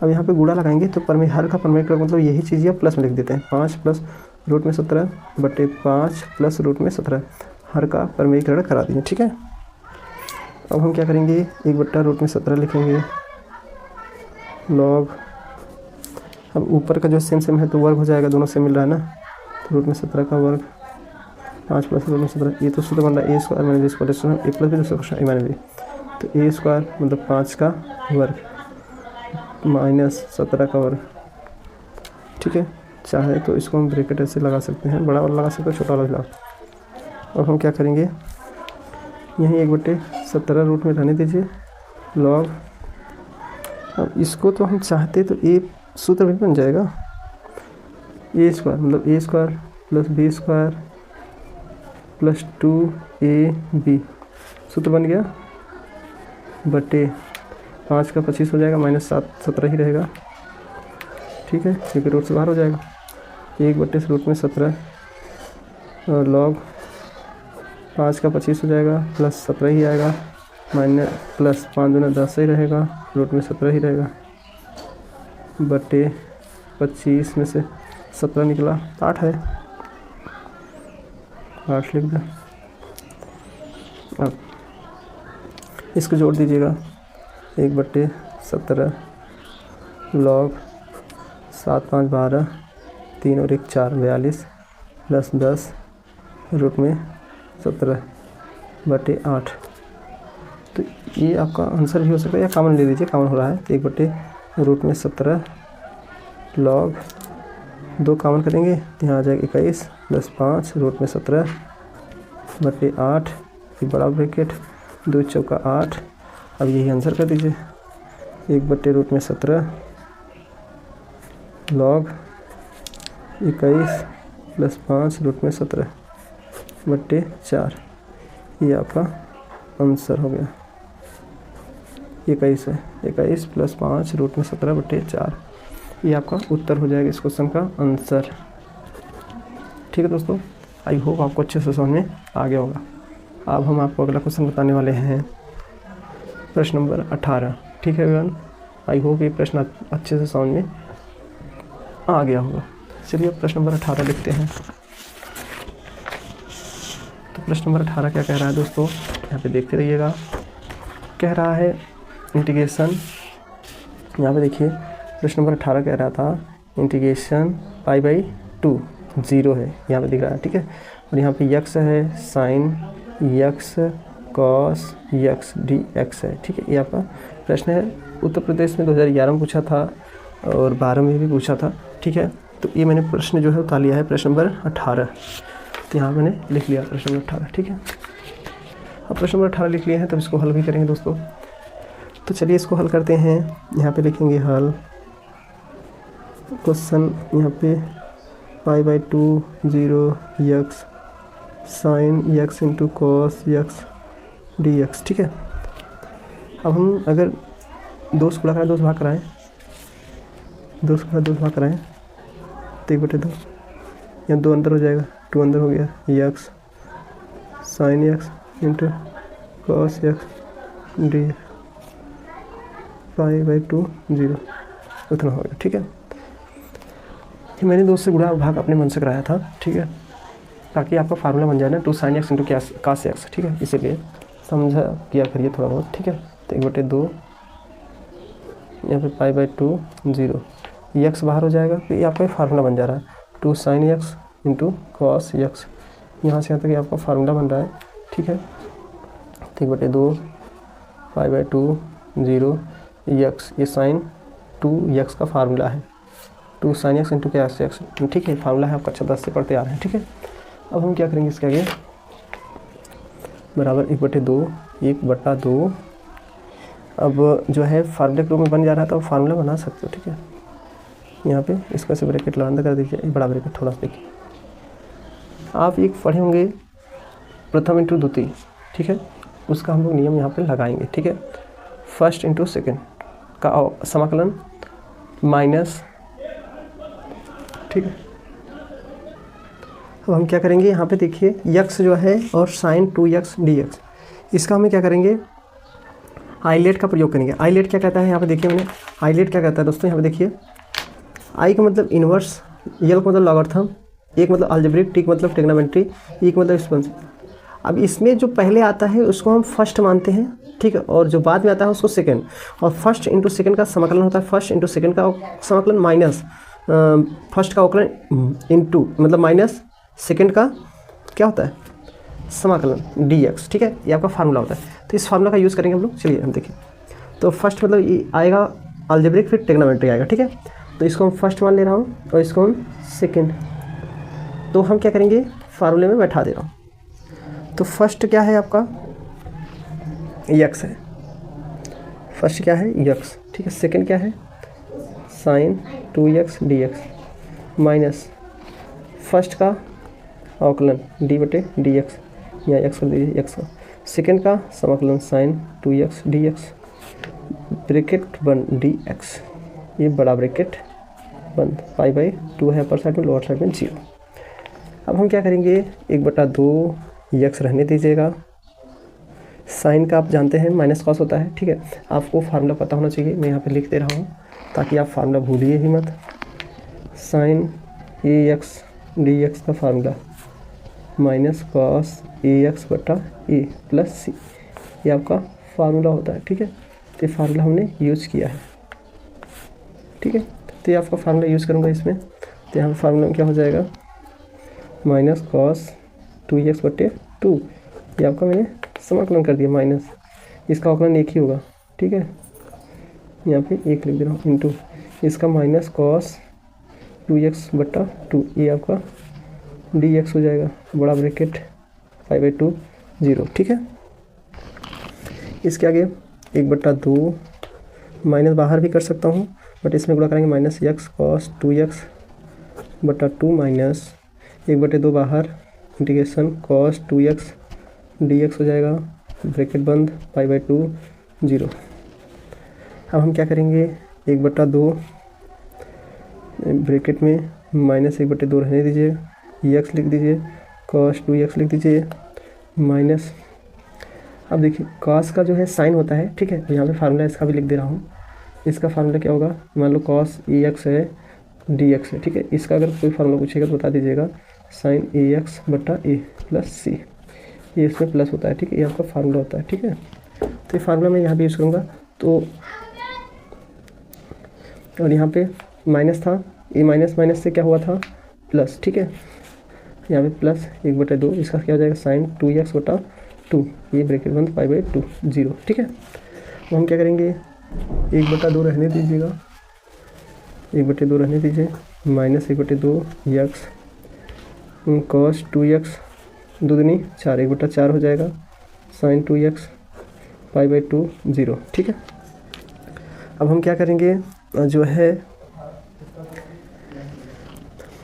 अब यहाँ पे गुणा लगाएंगे तो हर का परमीकरण मतलब यही चीज़ या प्लस में लिख देते हैं, 5 + रूट में 17 बटे 5 + रूट में 17 हर का परमीकरण करा देंगे, ठीक है। अब हम क्या करेंगे, 1/√17 लिखेंगे लॉग, अब ऊपर का जो सेम है तो वर्ग हो जाएगा, दोनों सेम मिल रहा है ना, तो रूट में 17 का वर्ग 5 + रूट में 17, ये तो सूत्र बन रहा है a² - b² a + b दूसरा a - b, तो a² मतलब 5 का वर्ग -17 का वर्ग, ठीक है। चाहे तो इसको हम ब्रैकेट ऐसे लगा सकते हैं, बड़ा वाला लगा सकते हैं, छोटा वाला लगा। अब हम क्या करेंगे, यहीं 1/17 रूट में रहने दीजिए लॉग, अब इसको तो हम चाहते तो ये सूत्र भी बन जाएगा, a² मतलब a² + b² + 2ab सूत्र बन गया बटे 5 का 25 हो जाएगा, -7 17 ही रहेगा, ठीक है, क्योंकि रूट से बाहर हो जाएगा। 1/√17 और लॉग 5 का 25 हो जाएगा, प्लस 17 ही आएगा, प्लस 5 दूना 10 ही रहेगा, रूट में 17 ही रहेगा बटे 25 में से 17 निकला 8 है, 8 लिख दो। अब इसको जोड़ दीजिएगा, 1/17 लॉग 7 5 12 3 और 1 4 42 प्लस 10 रूट में 17 बटे 8, तो ये आपका आंसर भी हो सकता है या कॉमन ले लीजिए, कॉमन हो रहा है, तो 1/√17 लॉग 2 कॉमन करेंगे तो यहाँ आ जाएगा 21 प्लस 5 रूट में 17 बटे 8, फिर बड़ा ब्रैकेट 2 चौका 8, अब यही आंसर कर दीजिए 1/√17 log 21 + 5 √17/4। ये आपका आंसर हो गया। 21 है, 21 + 5 √17/4। ये आपका उत्तर हो जाएगा इस क्वेश्चन का आंसर। ठीक है दोस्तों, आई होप आपको अच्छे से समझ में आ गया होगा। अब हम आपको अगला क्वेश्चन बताने वाले हैं, प्रश्न नंबर 18। ठीक है एवरीवन, आई होप ये प्रश्न अच्छे से समझ में आ गया होगा। चलिए अब प्रश्न नंबर 18 लिखते हैं। तो प्रश्न नंबर 18 क्या कह रहा है दोस्तों, यहाँ पे देखते रहिएगा। कह रहा है इंटीग्रेशन, यहाँ पे देखिए प्रश्न नंबर 18 कह रहा था इंटीग्रेशन π/2 0 है, यहाँ पे दिख रहा है। ठीक है, और यहाँ पे x है sign x cos x dx है। ठीक है, ये आपका प्रश्न है। उत्तर प्रदेश में 2011 में पूछा था और 12 में भी पूछा था। ठीक है, तो ये मैंने प्रश्न जो है उतार लिया है, प्रश्न नंबर 18। तो यहाँ मैंने लिख लिया प्रश्न नंबर 18। ठीक है, अब प्रश्न नंबर 18 लिख लिए हैं, तब इसको हल भी करेंगे दोस्तों। तो चलिए इसको हल करते हैं। यहाँ पे लिखेंगे हल क्वेश्चन, यहाँ पे π/2 0 x sign x × cos x dx। ठीक है, अब हम अगर 2 से गुणा कराएं, 2 से भाग कराएं, 2 से 2 भाग कराएं तो 1/2, यहाँ 2 अंदर हो जाएगा, 2 अंदर हो गया, x sign x × cos x dx π/2 0 उतना हो गया। ठीक है, कि मैंने 2 से गुणा भाग अपने मन से कराया था। ठीक है, ताकि आपका फार्मूला बन जाए ना 2 sin x × cos x। ठीक है, इसीलिए समझा किया करिए थोड़ा बहुत। ठीक है, तो 1/2 यहाँ पे π/2 0, x बाहर हो जाएगा, तो ये आपका फार्मूला बन जा रहा है 2 sin x × cos x। यहाँ से यहाँ तक आपका फार्मूला बन रहा है। ठीक है, तो 1/2 π/2 0 x, ये sin 2x का फार्मूला है, 2 sin x × cos x। ठीक है, फार्मूला है आपका 10 से पढ़ते आ रहे हैं। ठीक है, अब हम क्या करेंगे, इसके आगे बराबर 1/2 अब जो है फार्मूले के रूप में बन जा रहा था, तो फार्मूला बना सकते हो। ठीक है, यहाँ पे इसका से ब्रैकेट लगाना कर दीजिए, बड़ा ब्रैकेट थोड़ा सा देखिए। आप एक पढ़े होंगे प्रथम × द्वितीय। ठीक है, उसका हम लोग नियम यहाँ पे लगाएंगे। ठीक है, फर्स्ट × सेकेंड का समाकलन माइनस। ठीक है, अब हम क्या करेंगे, यहाँ पे देखिए x जो है और साइन 2x dx, इसका हमें क्या करेंगे, आइलेट का प्रयोग करेंगे। आइलेट क्या कहता है, यहाँ पे देखिए मैंने आइलेट क्या कहता है दोस्तों, यहाँ पे देखिए आई का मतलब इन्वर्स, यल का मतलब लॉगरिथम, एक मतलब अलजेब्रिक, टी का मतलब ट्रिग्नोमेट्री, ई का मतलब एक्सपोनेंशियल। अब इसमें जो पहले आता है उसको हम फर्स्ट मानते हैं। ठीक है, और जो बाद में आता है उसको सेकंड, और फर्स्ट × सेकंड का समाकलन होता है, फर्स्ट × सेकंड का समाकलन माइनस फर्स्ट का अवकलन इनटू मतलब माइनस सेकंड का क्या होता है समाकलन dx। ठीक है, ये आपका फार्मूला होता है। तो इस फार्मूला का यूज़ करेंगे हम लोग। चलिए हम देखिए, तो फर्स्ट मतलब ये आएगा अलजेब्रिक, फिर ट्रिग्नोमेट्री आएगा। ठीक है, तो इसको हम फर्स्ट मान ले रहा हूँ और इसको हम सेकंड। तो हम क्या करेंगे, फार्मूले में बैठा दे रहा हूँ। तो फर्स्ट क्या है आपका x है, फर्स्ट क्या है x। ठीक है, सेकंड क्या है sign 2x dx minus first का अवकलन d/dx, यहाँ x कर दीजिए x का, सेकंड का समाकलन साइन 2x dx ब्रैकेट बंद dx, ये बड़ा ब्रैकेट बंद, π/2 है अपर साइड में, लोअर साइड में 0। अब हम क्या करेंगे, 1/2 x रहने दीजिएगा, साइन का आप जानते हैं माइनस कॉस होता है। ठीक है, आपको फार्मूला पता होना चाहिए, मैं यहाँ पे लिख दे रहा हूँ ताकि आप फार्मूला भूलिए ही मत। साइन ax dx का formula minus cos ax/e plus c, ये आपका फार्मूला होता है। ठीक है, तो ये फार्मूला हमने यूज़ किया है। ठीक है, तो ये आपका फार्मूला यूज़ करूँगा इसमें, तो यहाँ फार्मूला में क्या हो जाएगा माइनस कॉस 2x/2, ये आपका मैंने समाकलन कर दिया, माइनस इसका अवकलन एक ही होगा। ठीक है, यहाँ पे 1 लिख दे रहा हूँ इंटू इसका माइनस कॉस 2x/2, ये आपका dx हो जाएगा, बड़ा ब्रैकेट π/2 0। ठीक है, इसके आगे 1/2 माइनस बाहर भी कर सकता हूँ, बट इसमें गुणा करेंगे माइनस एक्स कॉस 2x बटा 2 माइनस 1/2 बाहर इंटीग्रेशन कॉस 2x dx हो जाएगा, ब्रैकेट बंद, π/2 0। अब हम क्या करेंगे, 1/2 ब्रैकेट में माइनस 1/2 रहने दीजिए, x लिख दीजिए, कॉस 2x लिख दीजिए माइनस। अब देखिए कॉस का जो है साइन होता है, ठीक है, यहाँ पे फार्मूला इसका भी लिख दे रहा हूँ। इसका फार्मूला क्या होगा, मान लो कॉस एक्स है dx है, ठीक है। इसका अगर कोई फार्मूला पूछेगा तो बता दीजिएगा, साइन ax बटा a प्लस c, ये इसमें प्लस होता है, ठीक है, ये आपका फार्मूला होता है, ठीक है। तो ये फार्मूला मैं यहाँ पे यूज़ करूँगा, तो और यहाँ पे माइनस था, ये माइनस माइनस से क्या हुआ था प्लस, ठीक है, यहाँ पे प्लस 1/2, इसका क्या हो जाएगा साइन 2x बटा 2, ये ब्रैकेट बंद, π/2 0, ठीक है। तो हम क्या करेंगे, 1/2 रहने दीजिएगा, 1/2 रहने दीजिए, माइनस 1/2 x कॉस 2x 2 दूनी 4, 1/4 हो जाएगा, साइन 2x π/2 0, ठीक है। अब हम क्या करेंगे, जो है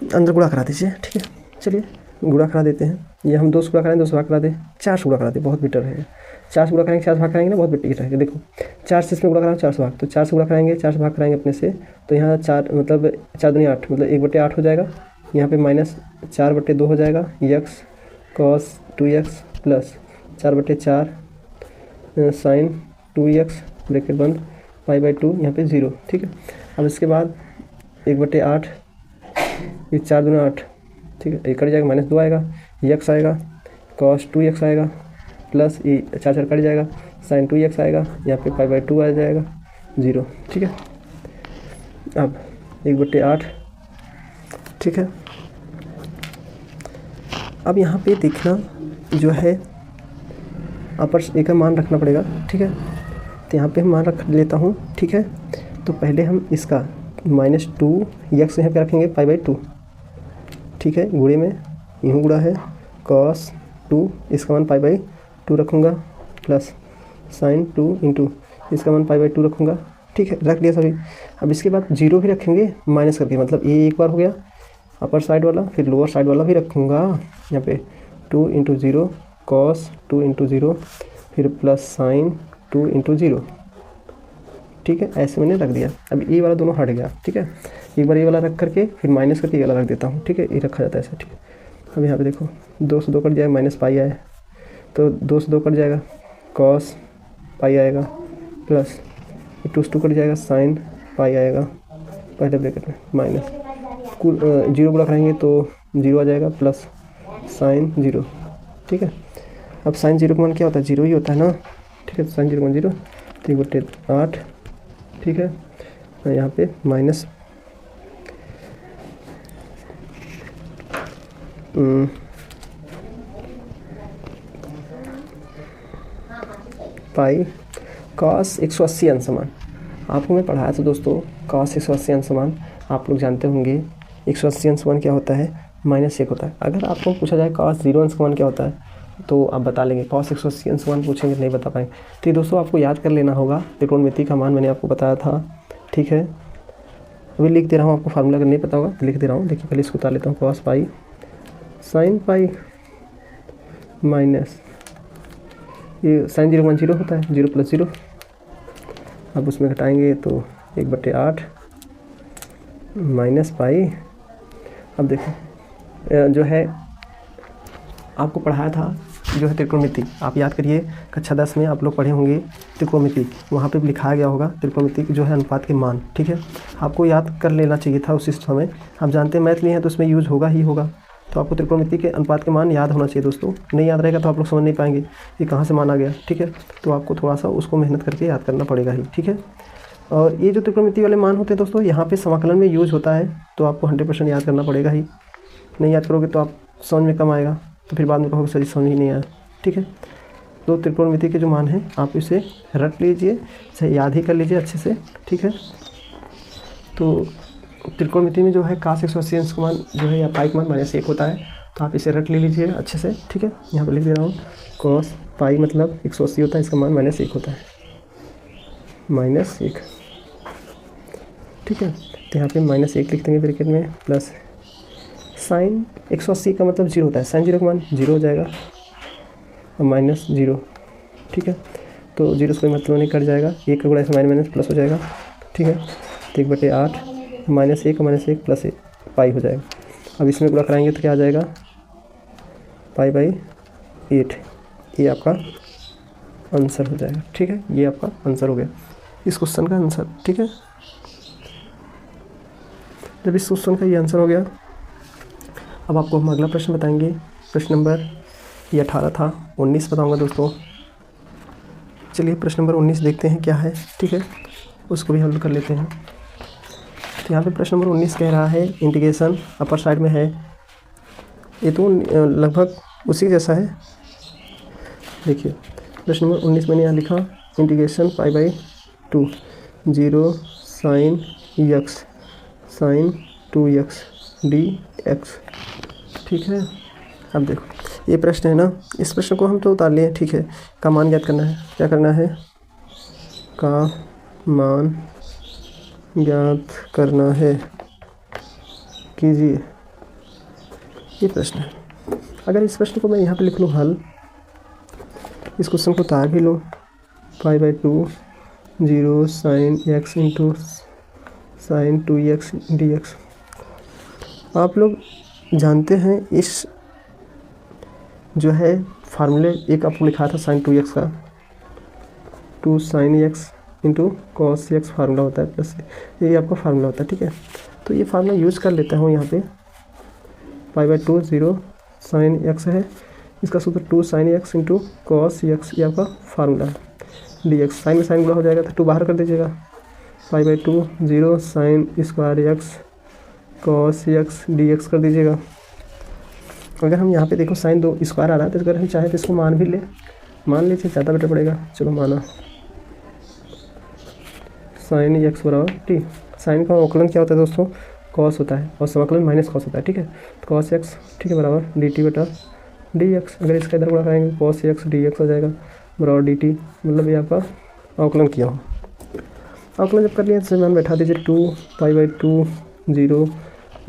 अंदर गुणा करा दीजिए, ठीक है। चलिए गुणा करा देते हैं, ये हम 2 से गुणा कराएं, 2 से भाग करा दें, 4 से गुणा करा दें, बहुत बेटर है। 4 से गुणा कराएंगे, 4 से भाग कराएंगे ना, बहुत बेटर है। देखो 4 से इसमें गुणा कराएंगे, 4 से भाग, तो 4 से गुणा कराएंगे, 4 से भाग कराएंगे अपने से, तो यहाँ 4 मतलब 4 दूनी 8, मतलब 1/8 हो जाएगा। यहाँ पे माइनस 4/2 हो जाएगा, x cos 2x plus 4/4 sine 2x bracket बंद, π/2 यहाँ पे 0, ठीक है। अब इसके बाद 1/8, ये 4 दूना 8, ठीक है, ये कट जाएगा, माइनस 2 आएगा, x आएगा, कॉस 2x आएगा, प्लस ये 4 4 कट जाएगा, साइन 2x आएगा, यहाँ पे π/2 आ जाएगा 0, ठीक है। अब 1/8, ठीक है। अब यहाँ पे देखना जो है अपर एक मान रखना पड़ेगा, ठीक है। तो यहाँ पे हम मान रख लेता हूँ, ठीक है। तो पहले हम इसका -2x यहाँ पे रखेंगे π/2, ठीक है, गुणे में यूँ गुणा है cos 2, इसका मान π/2 रखूँगा, प्लस साइन 2 इंटू इसका मान π/2 रखूँगा, ठीक है, रख दिया सभी। अब इसके बाद 0 भी रखेंगे माइनस करके, मतलब ये एक बार हो गया अपर साइड वाला, फिर लोअर साइड वाला भी रखूँगा यहाँ पे 2 इंटू 0 कॉस 2 इंटू 0 फिर प्लस साइन 2 इंटू 0, ठीक है, ऐसे मैंने रख दिया। अब ये वाला दोनों हट गया, ठीक है, एक बार ये वाला रख करके फिर माइनस करके ये वाला रख देता हूँ, ठीक है, ये रखा जाता है ऐसा, ठीक है। अब यहाँ पे देखो 2 से 2 कट जाएगा, माइनस पाई आए, तो 2 से 2 कट जाएगा, कॉस पाई आएगा, प्लस 2 से 2 कट जाएगा, साइन पाई आएगा, पहले ब्रैकेट में माइनस 0 गुणा करेंगे तो 0 आ जाएगा, प्लस साइन 0, ठीक है। अब साइन 0 का मान क्या होता है, 0 ही होता है ना, ठीक है। साइन 0 का मान 0, तो 1/8, ठीक है। यहाँ पे माइनस पाई कॉस 180 अंश समान, आपको मैं पढ़ाया था दोस्तों, कॉस 180 अंश समान आप लोग जानते होंगे। 180 अंश समान क्या होता है, -1 होता है। अगर आपको पूछा जाए कॉस 0 अंश समान क्या होता है तो आप बता लेंगे, कॉस 180 अंश समान पूछेंगे नहीं बता पाएंगे। तो दोस्तों आपको याद कर लेना होगा, त्रिकोणमिति का मान मैंने आपको बताया था, ठीक है। अभी लिख दे रहा हूँ, आपको फार्मूला अगर नहीं पता होगा तो लिख दे रहा हूँ। देखिए पहले इसको उतार लेता हूँ, cos pi sine pi minus ये साइन 0 मान 0 होता है, 0 प्लस 0, अब उसमें घटाएंगे तो 1/8 माइनस पाई। अब देखो जो है आपको पढ़ाया था जो है त्रिकोणमिति, आप याद करिए कक्षा 10 में आप लोग पढ़े होंगे त्रिकोणमिति, वहाँ पे भी लिखाया गया होगा त्रिकोणमिति जो है अनुपात के मान, ठीक है। आपको याद कर लेना चाहिए था उसी समय। आप जानते हैं मैथ लिए हैं तो उसमें यूज़ होगा ही होगा, तो आपको त्रिकोणमिति के अनुपात के मान याद होना चाहिए दोस्तों। नहीं याद रहेगा तो आप लोग समझ नहीं पाएंगे ये कहाँ से मान आ गया, ठीक है। तो आपको थोड़ा सा उसको मेहनत करके याद करना पड़ेगा ही, ठीक है। और ये जो त्रिकोणमिति वाले मान होते हैं दोस्तों, यहाँ पे समाकलन में यूज़ होता है, तो आपको 100% याद करना पड़ेगा ही। नहीं याद करोगे तो आप समझ में कम आएगा, तो फिर बाद में कहोगे सर समझ ही नहीं आया, ठीक है। तो त्रिकोणमिति के जो मान हैं आप इसे रट लीजिए, चाहे याद ही कर लीजिए अच्छे से, ठीक है। तो त्रिकोणमिति में जो है cos 180 अंश का मान जो है या पाई का मान -1 होता है, तो आप इसे रट ले लीजिए अच्छे से, ठीक है। यहाँ पर लिख दे रहा हूँ, cos पाई मतलब 180 होता है, इसका मान -1 होता है, -1। ठीक है। तो यहाँ पे -1 लिख देंगे ब्रैकेट में, प्लस साइन 180 का मतलब 0 होता है, साइन 0 का मान 0 हो जाएगा और -0, ठीक है। तो 0 से कोई मतलब नहीं, कट जाएगा, 1 का गुणा ऐसे माइनस प्लस हो जाएगा, ठीक है। तो 1/8 -1 -1 प्लस पाई हो जाएगा। अब इसमें गुणा कराएंगे तो क्या आ जाएगा, π/8। ये आपका आंसर हो जाएगा, ठीक है। ये आपका आंसर हो गया इस क्वेश्चन का आंसर, ठीक है। जब इस क्वेश्चन का ये आंसर हो गया, अब आपको हम अगला प्रश्न बताएंगे। प्रश्न नंबर ये 18 था, 19 बताऊंगा दोस्तों। चलिए प्रश्न नंबर 19 देखते हैं क्या है, ठीक है, उसको भी हल कर लेते हैं। तो यहाँ पे प्रश्न नंबर 19 कह रहा है इंटीग्रेशन, अपर साइड में है, ये तो लगभग उसी जैसा है। देखिए प्रश्न नंबर 19 मैंने यहाँ लिखा integration π/2 0 sin x sin 2x dx, ठीक है। अब देखो ये प्रश्न है ना, इस प्रश्न को हम तो उतार लिए, ठीक है। का मान ज्ञात करना है, क्या करना है, का मान ज्ञात करना है, कीजिए, ये प्रश्न है। अगर इस प्रश्न को मैं यहाँ पे लिख लूँ हल, इस क्वेश्चन को उतार भी लूँ, π/2 0 sin x into sin 2x dx। आप लोग जानते हैं इस जो है फार्मूले, एक आपको लिखा था sin 2x का, 2 sin x into cos x formula होता है, प्लस ये आपका फार्मूला होता है, ठीक है। तो ये फार्मूला यूज़ कर लेता हूँ यहाँ पे, π/2 0 sin x है, इसका सूत्र 2 sin x into cos x, ये आपका फार्मूला है, dx। साइन में साइन गुणा हो जाएगा तो 2 बाहर कर दीजिएगा, π/2 0 sin square x cos x dx कर दीजिएगा। अगर हम यहाँ पे देखो साइन 2 स्क्वायर आ रहा है, तो अगर हम चाहें तो इसको मान भी ले, मान लीजिए ज़्यादा बेटर पड़ेगा, चलो माना sin x बराबर t। साइन का अवकलन क्या होता है दोस्तों, cos होता है, और समाकलन माइनस cos होता है, ठीक है। तो cos x, ठीक है, बराबर dt/dx। अगर इसका इधर गुणा करेंगे cos x dx हो जाएगा बराबर dt, मतलब ये आपका अवकलन किया हो। अवकलन जब कर लिया तो मान बैठा दीजिए 2 π/2 0,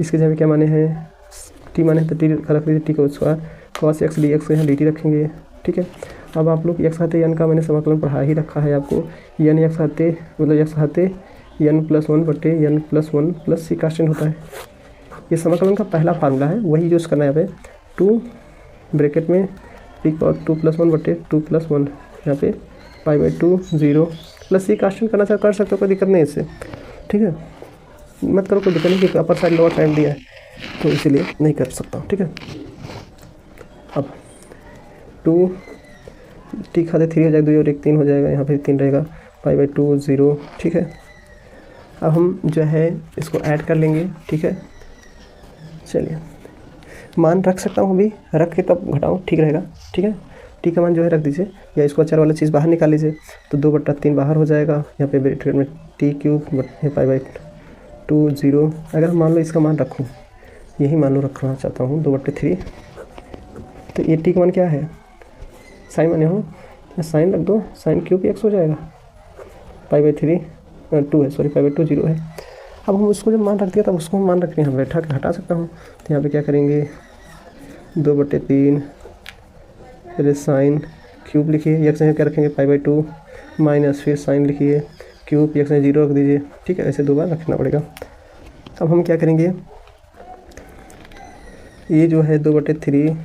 इसके जगह क्या माने हैं, टी माने तो टी रख लीजिए, टी का स्क्वायर, cos x dx को यहाँ dt रखेंगे, ठीक है। अब आप लोग x खाते n का मैंने समाकलन पढ़ा ही रखा है आपको, n x खाते मतलब x खाते n+1/n+1 प्लस c कांस्टेंट होता है। ये समाकलन का पहला फार्मूला है, वही यूज़ करना है यहाँ पे, 2 ब्रैकेट में t का 2+1/2+1, यहाँ पे π/2 0 प्लस c कांस्टेंट करना चाहे कर सकते हो, कोई दिक्कत नहीं इससे, ठीक है। मत करो, कोई दिक्कत नहीं, कि अपर साइड लोअर साइड दिया है तो इसीलिए नहीं कर सकता, ठीक है। अब 2 टी खाते 3 हो जाएगा, 2 और 1 3 हो जाएगा, यहाँ पे 3 रहेगा, π/2 0, ठीक है। अब हम जो है इसको ऐड कर लेंगे, ठीक है। चलिए मान रख सकता हूँ, अभी रख के तब घटाऊँ, ठीक रहेगा, ठीक है। टी का मान जो है रख दीजिए, या इसको अचार वाला चीज़ बाहर निकाल लीजिए, तो 2/3 बाहर हो जाएगा, यहाँ पे ब्रैकेट में t³ π/2 0। अगर मान लो इसका मान रखूँ, यही मान लो रखना चाहता हूँ 2/3, तो ये टी का मान क्या है, साइन माने हो, साइन रख दो, sin³ x हो जाएगा, π/3 2 है, सॉरी π/2 0 है। अब हम उसको जब मान रख दिया तब उसको हम मान रखने, हम बैठा के हटा सकता हूँ, तो यहाँ पे क्या करेंगे 2/3 फिर sin³ लिखिए, x क्या रखेंगे π/2 माइनस फिर साइन लिखिए, क्यूब x 0 रख दीजिए, ठीक है। ऐसे 2 बार रखना पड़ेगा। अब हम क्या करेंगे, ये जो है 2/3,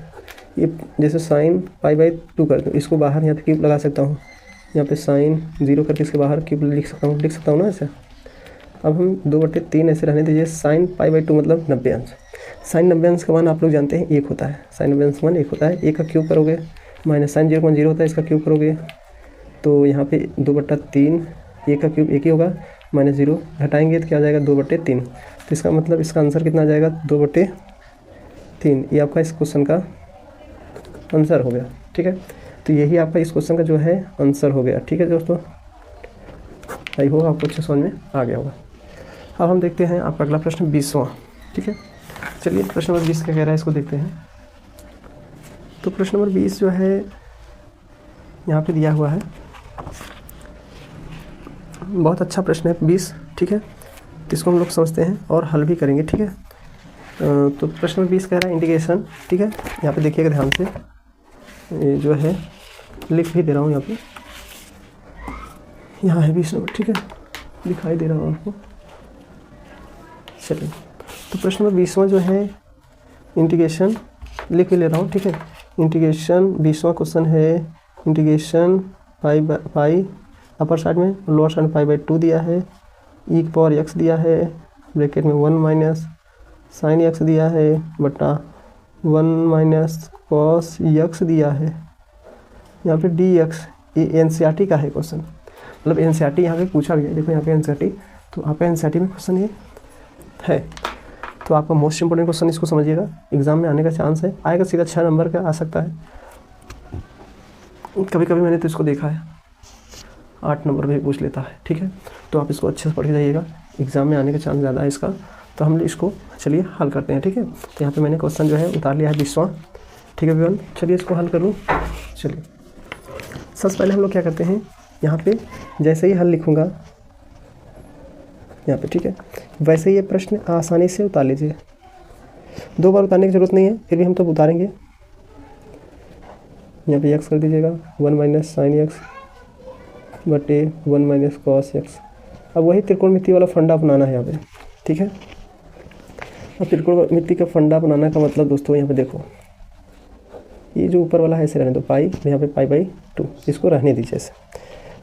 ये जैसे साइन π/2 कर दूँ, इसको बाहर यहाँ पे क्यूब लगा सकता हूँ, यहाँ पे साइन 0 करके इसके बाहर क्यूब लिख सकता हूँ ना ऐसे। अब हम 2/3 ऐसे रहने दीजिए, साइन π/2 मतलब 90 अंश। साइन 90 अंश का मान आप लोग जानते हैं 1 होता है, साइन 90 अंश का मान 1 होता है, 1 का क्यूब करोगे माइनस साइन 0 का मान 0 होता है, इसका क्यूब करोगे तो यहाँ पे 2/3, 1 का क्यूब 1 ही होगा, माइनस 0 हटाएंगे तो क्या आ जाएगा 2/3। तो इसका मतलब इसका आंसर कितना आ जाएगा 2/3। ये आपका इस क्वेश्चन का आंसर हो गया, ठीक है। तो यही आपका इस क्वेश्चन का जो है आंसर हो गया, ठीक है दोस्तों। आई होप आपको अच्छे समझ में आ गया होगा। अब हम देखते हैं आपका अगला प्रश्न 20वां, ठीक है। चलिए प्रश्न नंबर 20 क्या कह रहा है इसको देखते हैं। तो प्रश्न नंबर 20 जो है यहाँ पे दिया हुआ है, बहुत अच्छा प्रश्न है 20, ठीक है। इसको हम लोग समझते हैं और हल भी करेंगे, ठीक है। तो प्रश्न नंबर 20 कह रहा है इंटीग्रेशन, ठीक है। यहाँ पे देखिएगा ध्यान से, ये जो है लिख भी दे रहा हूँ यहाँ पे, यहाँ है 20 नंबर, ठीक है, दिखाई दे रहा हूँ आपको। चलिए, तो प्रश्न नंबर 20वां जो है इंटीग्रेशन लिख भी ले रहा हूँ, ठीक है। इंटीग्रेशन 20वां क्वेश्चन है इंटीग्रेशन पाई अपर साइड में, लोअर साइड में पाई/2 दिया है, ई की पावर एक्स दिया है, ब्रैकेट में 1 माइनस साइन एक्स दिया है बटा 1 माइनस कॉस एक्स दिया है। यहाँ पे डी एक्स, ये एनसीईआरटी का है क्वेश्चन, मतलब एनसीईआरटी यहाँ पे पूछा गया है। देखो यहाँ पे एनसीईआरटी, तो यहाँ पे एनसीईआरटी में क्वेश्चन ये है, तो आपका मोस्ट इंपोर्टेंट क्वेश्चन इसको समझिएगा, एग्जाम में आने का चांस है, आएगा सीधा 6 नंबर का आ सकता है। कभी कभी मैंने तो इसको देखा है 8 नंबर भी पूछ लेता है, ठीक है। तो आप इसको अच्छे से पढ़ के जाइएगा, एग्जाम में आने का चांस ज़्यादा है इसका। तो हम इसको चलिए हल करते हैं, ठीक है। तो यहाँ पे मैंने क्वेश्चन जो है उतार लिया है 20वां, ठीक है विवन। चलिए इसको हल कर लूँ। चलिए सबसे पहले हम लोग क्या करते हैं, यहाँ पे जैसे ही हल लिखूँगा यहाँ पे, ठीक है, वैसे ही ये प्रश्न आसानी से उतार लीजिए। 2 बार उतारने की ज़रूरत नहीं है, फिर भी हम तो उतारेंगे। यहाँ पे एक्स कर दीजिएगा 1 माइनस साइन एक्स बटे 1 माइनस कॉस एक्स। अब वही त्रिकोणमिति वाला फंडा अपनाना है यहाँ पे, ठीक है। अब त्रिकोणमिति का फंडा अपनाना का मतलब दोस्तों, यहाँ पे देखो, ये जो ऊपर वाला है ऐसे रहने दो, पाई, यहाँ पे पाई/2, इसको रहने दीजिए ऐसे।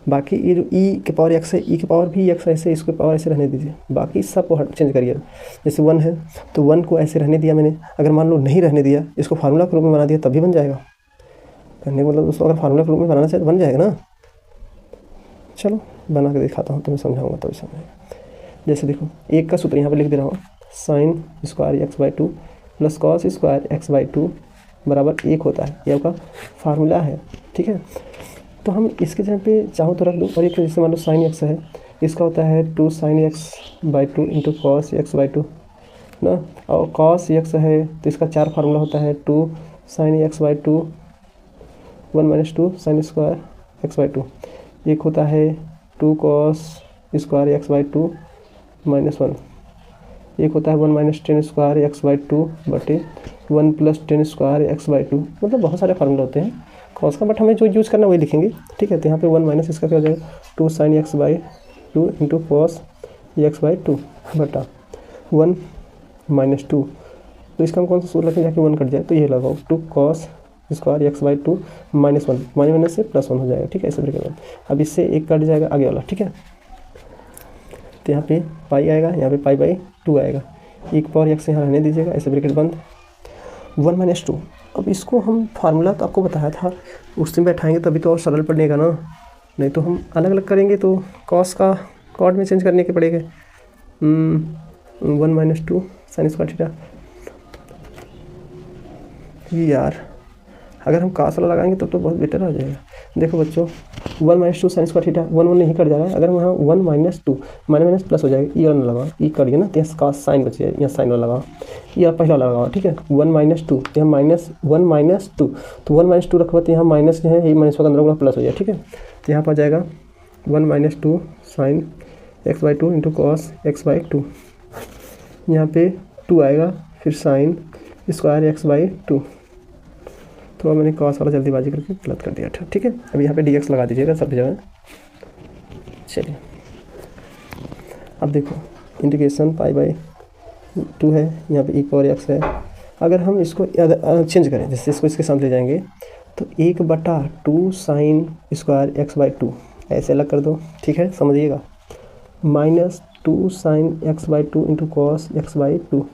बाकी ये जो ई के पावर एक्स है, ई के पावर भी एक्स ऐसे, इसको पावर ऐसे रहने दीजिए। बाकी सब को चेंज करिए। जैसे 1 है तो 1 को ऐसे रहने दिया मैंने, अगर मान लो नहीं रहने दिया, इसको फार्मूला के रूप में बना दिया तब भी बन जाएगा। कहने का मतलब दोस्तों, अगर फार्मूला के रूप में बनाना चाहिए तो बन जाएगा ना। चलो बना के दिखाता हूँ, तुम्हें समझाऊंगा तभी समझेगा। जैसे देखो, एक का सूत्र यहाँ पे लिख दे रहा हूँ, sine square x/2 plus cos square x/2 बराबर 1 होता है। ये आपका फार्मूला है, ठीक है। तो हम इसके जगह पे चाहो तो रख दो, और एक जैसे मान लो साइन एक्स है, इसका होता है 2 sin x/2 into cos x/2 ना, और कॉस एक्स है तो इसका 4 फार्मूला होता है, 2 sin x/2 1 minus 2 sin square x/2। एक होता है 2 cos स्क्वायर x/2 -1। एक होता है 1 माइनस 10 स्क्वायर x/2 बटे 1 प्लस 10 स्क्वायर x/2। मतलब बहुत सारे फार्मूला होते हैं कॉस का, बट हमें जो यूज़ करना वही लिखेंगे, ठीक है। तो यहाँ पे 1 माइनस इसका क्या हो जाएगा, 2 sin x/2 into cos x/2 बटा 1 माइनस 2। तो इसका हम कौन सा सूत्र रखें जाके 1 कट जाए, तो ये लगाओ 2 cos स्क्वायर x/2 -1, माइनस से +1 हो जाएगा, ठीक है। ऐसे ब्रेकेट में अब इससे 1 कट जाएगा आगे वाला, ठीक है। तो यहाँ पे पाई आएगा, यहाँ पे पाई/2 आएगा, एक पावर एक्स यहाँ रहने दीजिएगा, ऐसे ब्रेकेट बंद। 1 माइनस 2, अब इसको हम फार्मूला तो आपको बताया था, उस दिन बैठाएंगे तभी तो और सरल पड़ेगा ना, नहीं तो हम अलग अलग करेंगे तो कॉस का कॉट में चेंज करने के पड़ेगा। 1 माइनस 2 साइन स्क्वायर थीटा, यार अगर हम कास वाला लगाएंगे तब तो बहुत बेटर हो जाएगा। देखो बच्चों, 1 माइनस 2 साइन स्क्वायर थीटा, 1 नहीं कट जा रहा है, अगर हम यहाँ 1 माइनस 2 माइनस प्लस हो जाएगा, ई वाला लगाओ, ई कट गया ना, तो यहाँ कास साइन बच जाएगा, यहाँ साइन वाला लगाओ, या पहला वाला लगाओ, ठीक है। 1 माइनस 2, यहाँ -1 माइनस 2, तो 1 माइनस 2 रखो तो यहाँ माइनस है, ये माइनस का अंदर वाला प्लस हो जाएगा, ठीक है। तो यहाँ पर आ जाएगा 1 minus 2 sign x/2 into cos x/2, यहाँ पे 2 आएगा, फिर साइन स्क्वायर x/2। तो मैंने कॉस वाला जल्दीबाजी करके गलत कर दिया था, ठीक है। अब यहाँ पे dx लगा दीजिएगा सब जगह। चलिए अब देखो, इंटीग्रेशन पाई/2 है, यहाँ पे एक और एक्स है। अगर हम इसको चेंज करें, जैसे इसको इसके साथ ले जाएंगे तो 1/2 साइन स्क्वायर x/2 ऐसे अलग कर दो, ठीक है, समझिएगा। -2 sign x/2 into cos x/2,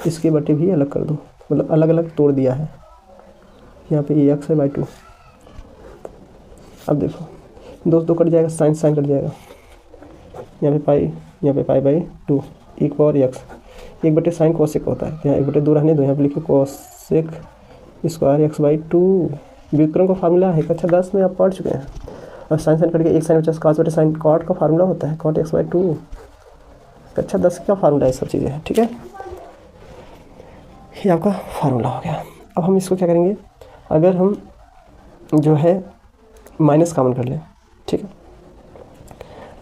इसके बटे भी अलग कर दो, मतलब अलग अलग तोड़ दिया है। यहाँ पे ये x है बाई 2। अब देखो 2 कट जाएगा, साइन साइन कट जाएगा, यहाँ पे पाई, यहाँ पे पाई/2, एक power x, 1/sin sign cosec होता है, यहाँ 1/2 रहने दो, यहाँ पे लिखो कोसेक स्क्वायर x/2। व्युत्क्रम का फार्मूला है कक्षा 10 में आप पढ़ चुके हैं। और साइन साइन कट के 1 साइन बचा, cos/sin कॉट का फार्मूला होता है, cot x/2। कक्षा 10 का फार्मूला ये सब चीज़ें हैं, ठीक है। ये आपका फार्मूला हो गया। अब हम इसको क्या करेंगे, अगर हम जो है माइनस कॉमन कर लें, ठीक है,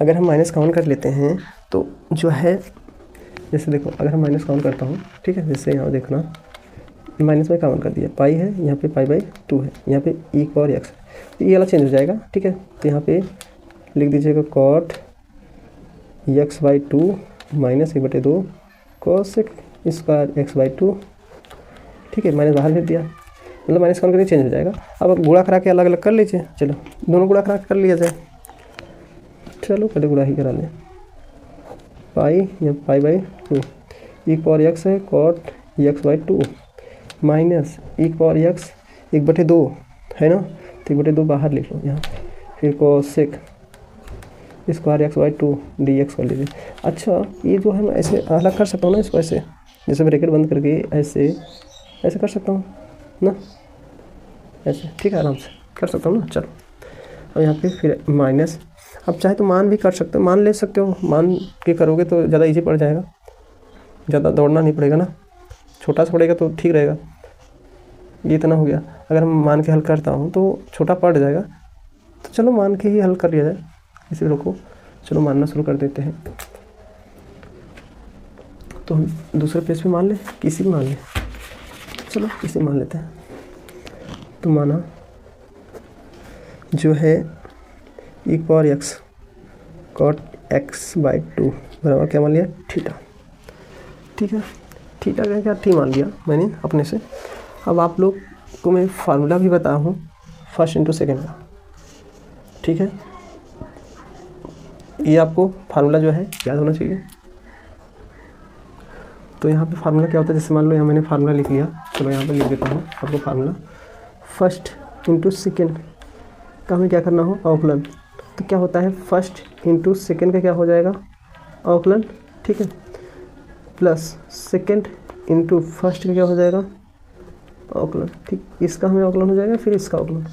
अगर हम माइनस कॉमन कर लेते हैं तो जो है जैसे देखो अगर हम माइनस काउंट करता हूँ, ठीक है, जैसे यहाँ देखना माइनस में काउंट कर दिया, पाई है, यहाँ पे पाई बाई 2 है, यहाँ पे ई पावर एक्स, तो ये वाला चेंज हो जाएगा, ठीक है। तो यहाँ पे लिख दीजिएगा cot x by 2 minus 1/2 cosec square x by 2, ठीक है, माइनस बाहर भेज दिया, मतलब माइनस काउंट करके चेंज हो जाएगा। अब गुणा करा के अलग अलग कर लीजिए, चलो दोनों गुणा करा के कर लिया जाए, चलो पहले गुणा ही करा लें, पाई या pi by 2 e power x है cot x by 2 minus e power x 1/2 है ना, तो 1/2 बाहर लिख लो यहाँ, फिर cosec square x by 2 D x कर लीजिए। अच्छा ये जो है मैं ऐसे अलग कर सकता हूँ ना इसको, ऐसे जैसे ब्रैकेट बंद करके ऐसे ऐसे कर सकता हूँ ना, ऐसे, ठीक है, आराम से कर सकता हूँ ना। चलो अब यहाँ पे फिर माइनस, अब चाहे तो मान भी कर सकते हो, मान ले सकते हो, मान के करोगे तो ज़्यादा इजी पड़ जाएगा, ज़्यादा दौड़ना नहीं पड़ेगा ना, छोटा सा पड़ेगा तो ठीक रहेगा। ये इतना हो गया, अगर मैं मान के हल करता हूँ तो छोटा पड़ जाएगा, तो चलो मान के ही हल कर लिया जाए, इसी को चलो मानना शुरू कर देते हैं। तो हम दूसरे पेज पे मान लें, किसी भी मान लें, चलो किसी मान लेते हैं। तो माना जो है e power x cot x by 2 बराबर क्या मान लिया, थीटा, ठीक है, थीटा का क्या टी मान लिया मैंने अपने से। अब आप लोग को मैं फार्मूला भी बताया हूँ फर्स्ट इंटू सेकेंड का, ठीक है, ये आपको फार्मूला जो है याद होना चाहिए। तो यहाँ पे फार्मूला क्या होता है, जैसे मान लो यहाँ मैंने फार्मूला लिख लिया, चलो यहाँ पे लिख देता हूँ आपको फार्मूला, फर्स्ट इंटू सेकेंड का हमें क्या करना हो, अवकलन। तो क्या होता है फर्स्ट इंटू सेकेंड का क्या हो जाएगा, अवकलन, ठीक है, प्लस सेकेंड इंटू फर्स्ट का क्या हो जाएगा, अवकलन, ठीक, इसका हमें अवकलन हो जाएगा, फिर इसका अवकलन,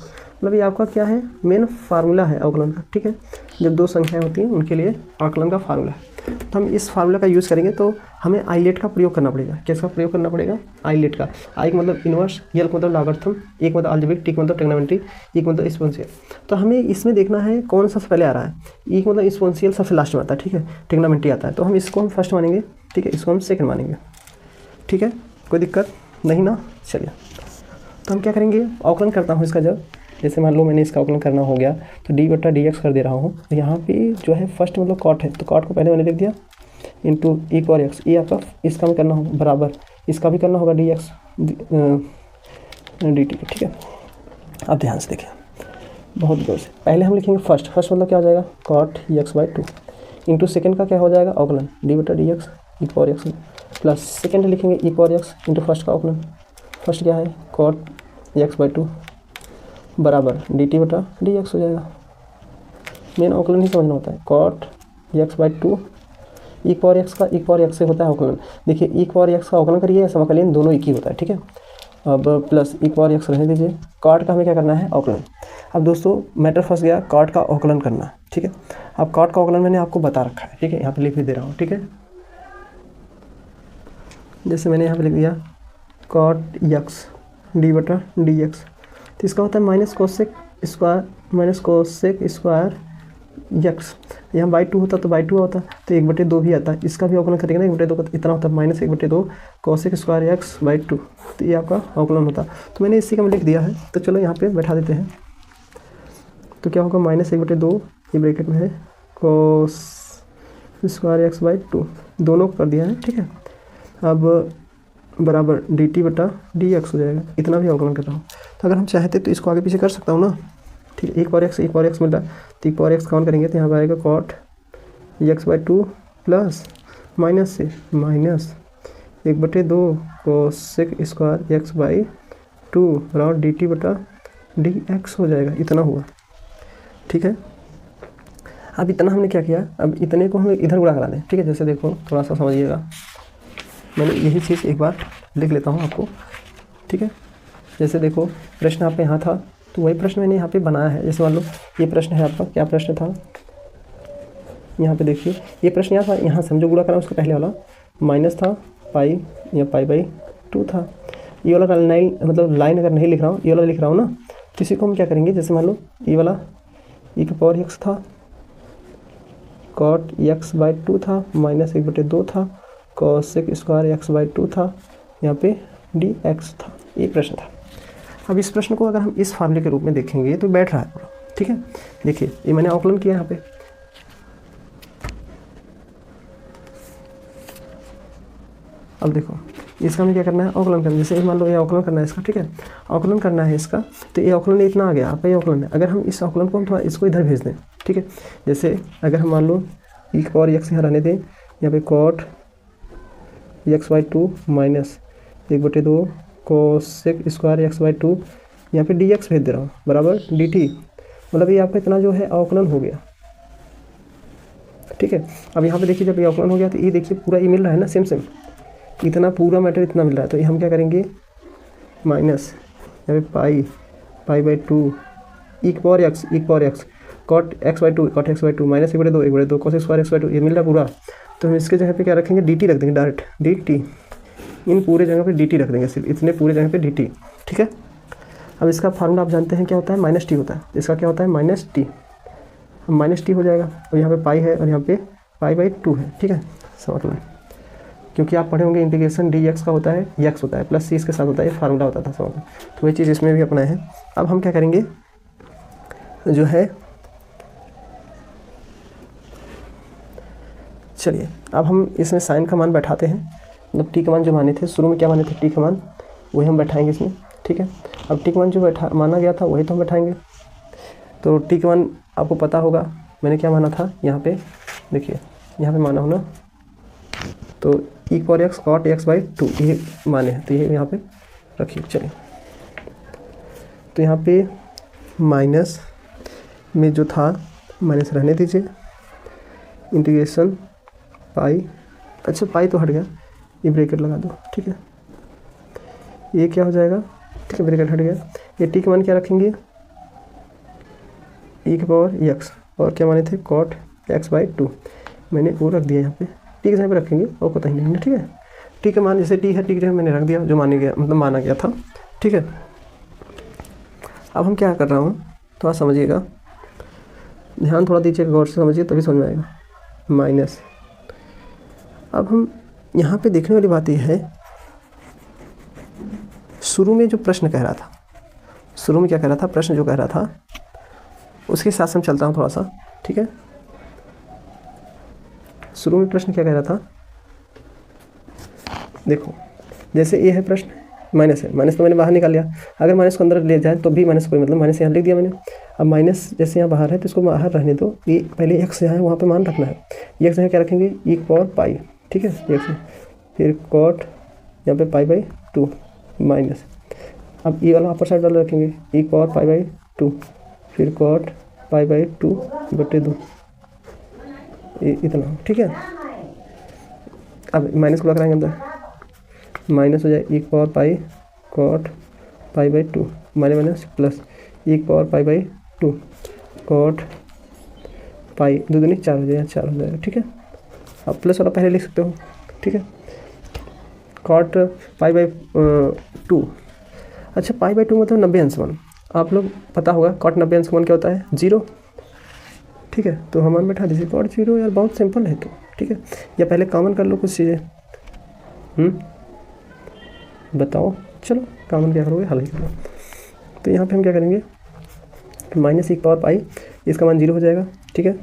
मतलब ये आपका क्या है, मेन फार्मूला है अवकलन का, ठीक है। जब दो संख्याएं होती हैं उनके लिए अवकलन का फार्मूला है। तो हम इस फार्मूला का यूज़ करेंगे, तो हमें आईलेट का प्रयोग करना पड़ेगा। किसका प्रयोग करना पड़ेगा, आईलेट का। आई का मतलब इनवर्स, एल का मतलब लॉगरिथम, एक मतलब अलजेब्रिक, टी का मतलब ट्रिग्नोमेट्री, ई का मतलब एक्सपोनेंशियल। तो हमें इसमें देखना है कौन सा सबसे पहले आ रहा है, ई का मतलब एक्सपोनेंशियल सबसे लास्ट में आता है, ठीक है, ट्रिग्नोमेट्री आता है, तो हम इसको हम फर्स्ट मानेंगे, ठीक है, इसको हम सेकंड मानेंगे, ठीक है, कोई दिक्कत नहीं ना। चलिए तो हम क्या करेंगे, अवकलन करता हूँ इसका, जब जैसे मान लो मैंने इसका अवकलन करना हो गया तो डी बटा डी एक्स कर दे रहा हूँ। तो यहाँ पे जो है फर्स्ट मतलब कॉट है, तो कॉट को पहले मैंने लिख दिया इंटू ई पावर एक्स, ये आपका इसका भी करना होगा बराबर, इसका भी करना होगा डी एक्स डी टी, ठीक है। अब ध्यान से देखिए, बहुत गौर से, पहले हम लिखेंगे फर्स्ट, फर्स्ट मतलब क्या हो जाएगा, cot x by 2 into second का क्या हो जाएगा, अवकलन डी बटा d x e power x, plus second लिखेंगे e power x into first का अवकलन, फर्स्ट क्या है कॉट एक्स बाई 2 बराबर डी टी बटा डी एक्स हो जाएगा। मेन अवकलन ही समझना होता है, cot x by 2 e power x का, ई पावर एक्स से होता है अवकलन। देखिए ई पावर एक्स का अवकलन करिए, समाकलन दोनों एक ही होता है, ठीक है। अब प्लस ई पावर एक्स रहने दीजिए, कॉट का हमें क्या करना है, अवकलन। अब दोस्तों मैटर फंस गया, कॉट का अवकलन करना, ठीक है। अब कॉट का अवकलन मैंने आपको बता रखा है, ठीक है, यहाँ पे लिख भी दे रहा हूँ, ठीक है। जैसे मैंने यहाँ पे लिख दिया कॉट एक्स डी बटा डी एक्स, तो इसका होता है minus cosec square, minus cosec square x, यहाँ बाई 2 होता तो बाई 2 होता, तो 1/2 भी आता है, इसका भी अवकलन करेंगे ना, 1/2 का इतना होता है minus 1/2 cosec square x by 2, तो ये आपका अवकलन होता। तो मैंने इसी का मैं लिख दिया है, तो चलो यहाँ पे बैठा देते हैं। तो क्या होगा, माइनस 1/2 ये ब्रैकेट में है कोस स्क्वायर एक्स बाई 2, दोनों को कर दिया है, ठीक है। अब बराबर डी टी बटा डी एक्स हो जाएगा, इतना भी अवकलन कर रहा हूँ। तो अगर हम चाहते तो इसको आगे पीछे कर सकता हूँ ना, ठीक है, एक पावर एक्स मिल रहा है, तो एक पावर एक्स काउंट करेंगे तो यहाँ पर आएगा cot x by 2 plus minus से minus 1/2 cosec square x by 2 बराबर डी टी बटा डी एक्स हो जाएगा, इतना हुआ, ठीक है। अब इतना हमने क्या किया, अब इतने को हम इधर गुणा करा दें, ठीक है। जैसे देखो थोड़ा सा समझिएगा, मैंने यही चीज़ एक बार लिख लेता हूँ आपको, ठीक है। जैसे देखो प्रश्न आपका यहाँ था, तो वही प्रश्न मैंने यहाँ पे बनाया है। जैसे मान लो ये प्रश्न है आपका, क्या प्रश्न था, यहाँ पे देखिए ये प्रश्न यहाँ था, यहाँ समझो गुणा करा उसका पहले वाला माइनस था पाई या पाई बाई 2 था। ये वाला लाइन मतलब लाइन अगर नहीं लिख रहा हूँ, ये वाला लिख रहा हूँ ना, तो इसी को हम क्या करेंगे, जैसे मान लो ये वाला ई का पावर एक्स था, कॉट एक्स बाई 2 था, माइनस 1/2 था, cosec स्क्वायर x/2 था, यहाँ पे dx था। ये प्रश्न था। अब इस प्रश्न को अगर हम इस फार्मूले के रूप में देखेंगे तो बैठ रहा है पूरा, ठीक है। देखिए ये मैंने अवकलन किया यहाँ पे, अब देखो इसका हमें क्या करना है, अवकलन करना है। जैसे मान लो ये अवकलन करना है इसका, ठीक है, अवकलन करना है इसका, तो ये अवकलन इतना आ गया, आपका ये अवकलन है। अगर हम इस अवकलन को हम थोड़ा इसको इधर भेज दें, ठीक है, जैसे अगर हम मान लो e की पावर x यहाँ रहने दें, यहाँ पे cot x/2 minus 1/2 cosec square x/2, यहाँ पे dx भेज दे रहा हूँ बराबर dt, मतलब ये आपका इतना जो है अवकलन हो गया, ठीक है। अब यहाँ पे देखिए जब ये अवकलन हो गया तो ये देखिए पूरा ये मिल रहा है ना, सेम सेम इतना पूरा मैटर इतना मिल रहा है। तो ये हम क्या करेंगे, माइनस यहाँ पे पाई/2 e की power x cot x/2 minus 1/2 cos square x/2, ये मिल रहा पूरा। तो हम इसके जगह पे क्या रखेंगे, dt रख देंगे डायरेक्ट, dt, इन पूरे जगह पे dt रख देंगे, सिर्फ इतने पूरे जगह पे dt, ठीक है। अब इसका फार्मूला आप जानते हैं क्या होता है, -t होता है। इसका क्या होता है, -t, अब -t हो जाएगा, और यहाँ पे पाई है और यहाँ पे पाई/2 है, ठीक है। समझ लो, क्योंकि आप पढ़े होंगे इंटीग्रेशन dx का होता है x होता है प्लस c इसके साथ होता है, ये फार्मूला होता था समझ लो। तो वही चीज़ इसमें भी अपना है। अब हम क्या करेंगे जो है, चलिए अब हम इसमें साइन का मान बैठाते हैं, मतलब टी का मान जो माने थे शुरू में, क्या माने थे टी का मान, वही हम बैठाएंगे इसमें, ठीक है। अब टी का मान जो माना गया था वही तो हम बैठाएंगे। तो टी का मान आपको पता होगा मैंने क्या माना था, यहाँ पे देखिए यहाँ पे माना हो ना, तो e की पावर x cot x/2 ये माने हैं, तो ये यहाँ पे रखिए। चलिए तो यहाँ पे माइनस में जो था माइनस रहने दीजिए, इंटीग्रेशन पाई, अच्छा पाई तो हट गया, ये ब्रैकेट लगा दो, ठीक है। ये क्या हो जाएगा, ठीक है, ब्रैकेट हट गया। ये टी का मान क्या रखेंगे, e की पावर x, और क्या माने थे cot x/2, मैंने वो रख दिया यहाँ पे, टी के जगह पे रखेंगे और पता ही नहीं है, ठीक है। टी का मान जैसे टी है, टी की जगह मैंने रख दिया जो माने गया, मतलब माना गया था, ठीक है। अब हम क्या कर रहा हूँ, थोड़ा समझिएगा, ध्यान थोड़ा दीजिएगा, गौर से समझिए तभी समझ में आएगा। माइनस, अब हम यहाँ पे देखने वाली बात यह है, शुरू में जो प्रश्न कह रहा था, शुरू में क्या कह रहा था, प्रश्न जो कह रहा था उसके साथ हम चलता हूँ थोड़ा सा, ठीक है। शुरू में प्रश्न क्या कह रहा था, देखो जैसे ये है प्रश्न, माइनस है, माइनस तो मैंने बाहर निकाल लिया, अगर माइनस को अंदर ले जाए तो भी माइनस कोई मतलब, माइनस यहाँ लिख दिया मैंने। अब माइनस जैसे यहाँ बाहर है तो इसको बाहर रहने दो, ये पहले x यहाँ है वहाँ पे मान रखना है, ये x यहाँ क्या रखेंगे, e की पावर पाई, ठीक है, x, फिर cot यहाँ पे पाई/2 माइनस, अब ये वाला अपर साइड वाला रखेंगे e की पावर पाई/2, फिर cot पाई/2/2, इतना, ठीक है। अब माइनस को लगाएंगे अंदर, माइनस हो जाए e की पावर पाई cot पाई/2 माइनस प्लस e की पावर पाई/2 cot पाई, 2 दूनी 4 हो जाएगा, 4 हो जाएगा, ठीक है। अब प्लस वाला पहले लिख सकते हो, ठीक है, cot पाई/2, अच्छा पाई/2 मतलब 90 अंश मान, आप लोग पता होगा cot 90 अंश मान क्या होता है, 0, ठीक है। तो हम मान बैठा दीजिए cot 0, यार बहुत सिंपल है तो, ठीक है। या पहले कॉमन कर लो कुछ चीज़ें, बताओ, चलो कॉमन क्या करोगे, हल ही करो। तो यहाँ पे हम क्या करेंगे, माइनस e की पावर पाई, इसका मान 0 हो जाएगा, ठीक है,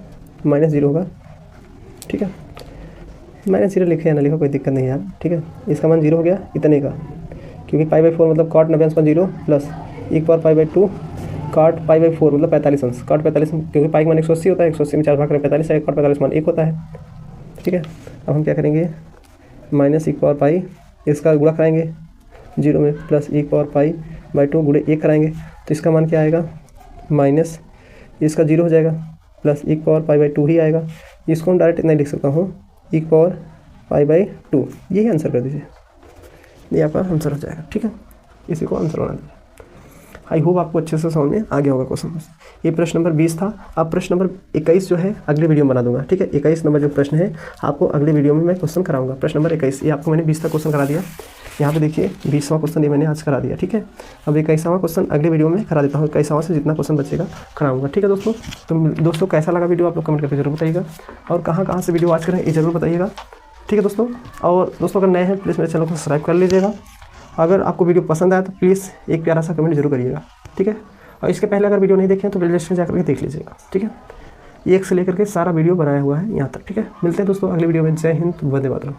-0 होगा, ठीक है, -0 लिखे या ना लिखो कोई दिक्कत नहीं है यार, ठीक है। इसका मान 0 हो गया इतने का, क्योंकि पाई/4 मतलब cot 90 अंश का 0 प्लस e की पावर पाई/2 cot पाई/4 मतलब 45 अंश, cot 45, क्योंकि पाई का मान 180 होता है, 180 में 4 भाग करें 45 है, cot 45 मान 1 होता है, ठीक है। अब हम क्या करेंगे, माइनस e की पावर पाई, इसका गुणा कराएंगे 0 में, प्लस e की पावर पाई/2 गुणे 1 कराएंगे, तो इसका मान क्या आएगा, माइनस इसका 0 हो जाएगा, प्लस e की पावर पाई/2 ही आएगा। इसको हम डायरेक्ट इतना ही लिख सकता हूँ, e की पावर पाई/2, यही आंसर कर दीजिए, ये आपका आंसर हो जाएगा, ठीक है। इसी को आंसर बना दीजिए। आई होप आपको अच्छे से समझ में आ गया होगा क्वेश्चन। ये प्रश्न नंबर 20 था। अब प्रश्न नंबर 21 जो है अगले वीडियो में बना दूंगा, ठीक है। 21 नंबर जो प्रश्न है आपको अगले वीडियो में मैं क्वेश्चन कराऊंगा। प्रश्न नंबर 21 ये आपको मैंने 20 का क्वेश्चन करा दिया, यहाँ पे देखिए 20वां क्वेश्चन ये मैंने आज करा दिया, ठीक है। अब 21वां क्वेश्चन अगले वीडियो में करा देता हूँ, 21वां से जितना क्वेश्चन बचेगा कराऊंगा, ठीक है दोस्तों। तो दोस्तों कैसा लगा वीडियो आप लोग कमेंट करके जरूर बताइएगा, और कहाँ से वीडियो आज करें ये जरूर बताइएगा। ठीक है दोस्तों। और दोस्तों अगर नए हैं प्लीज़ मेरे चैनल को सब्सक्राइब कर लीजिएगा। अगर आपको वीडियो पसंद आया तो प्लीज़ एक प्यारा सा कमेंट जरूर करिएगा, ठीक है। और इसके पहले अगर वीडियो नहीं देखें तो प्लेलिस्ट में जाकर के देख लीजिएगा, ठीक है। एक से लेकर के सारा वीडियो बनाया हुआ है यहाँ तक, ठीक है। मिलते हैं दोस्तों अगली वीडियो में। जय हिंद, वंदे मातरम।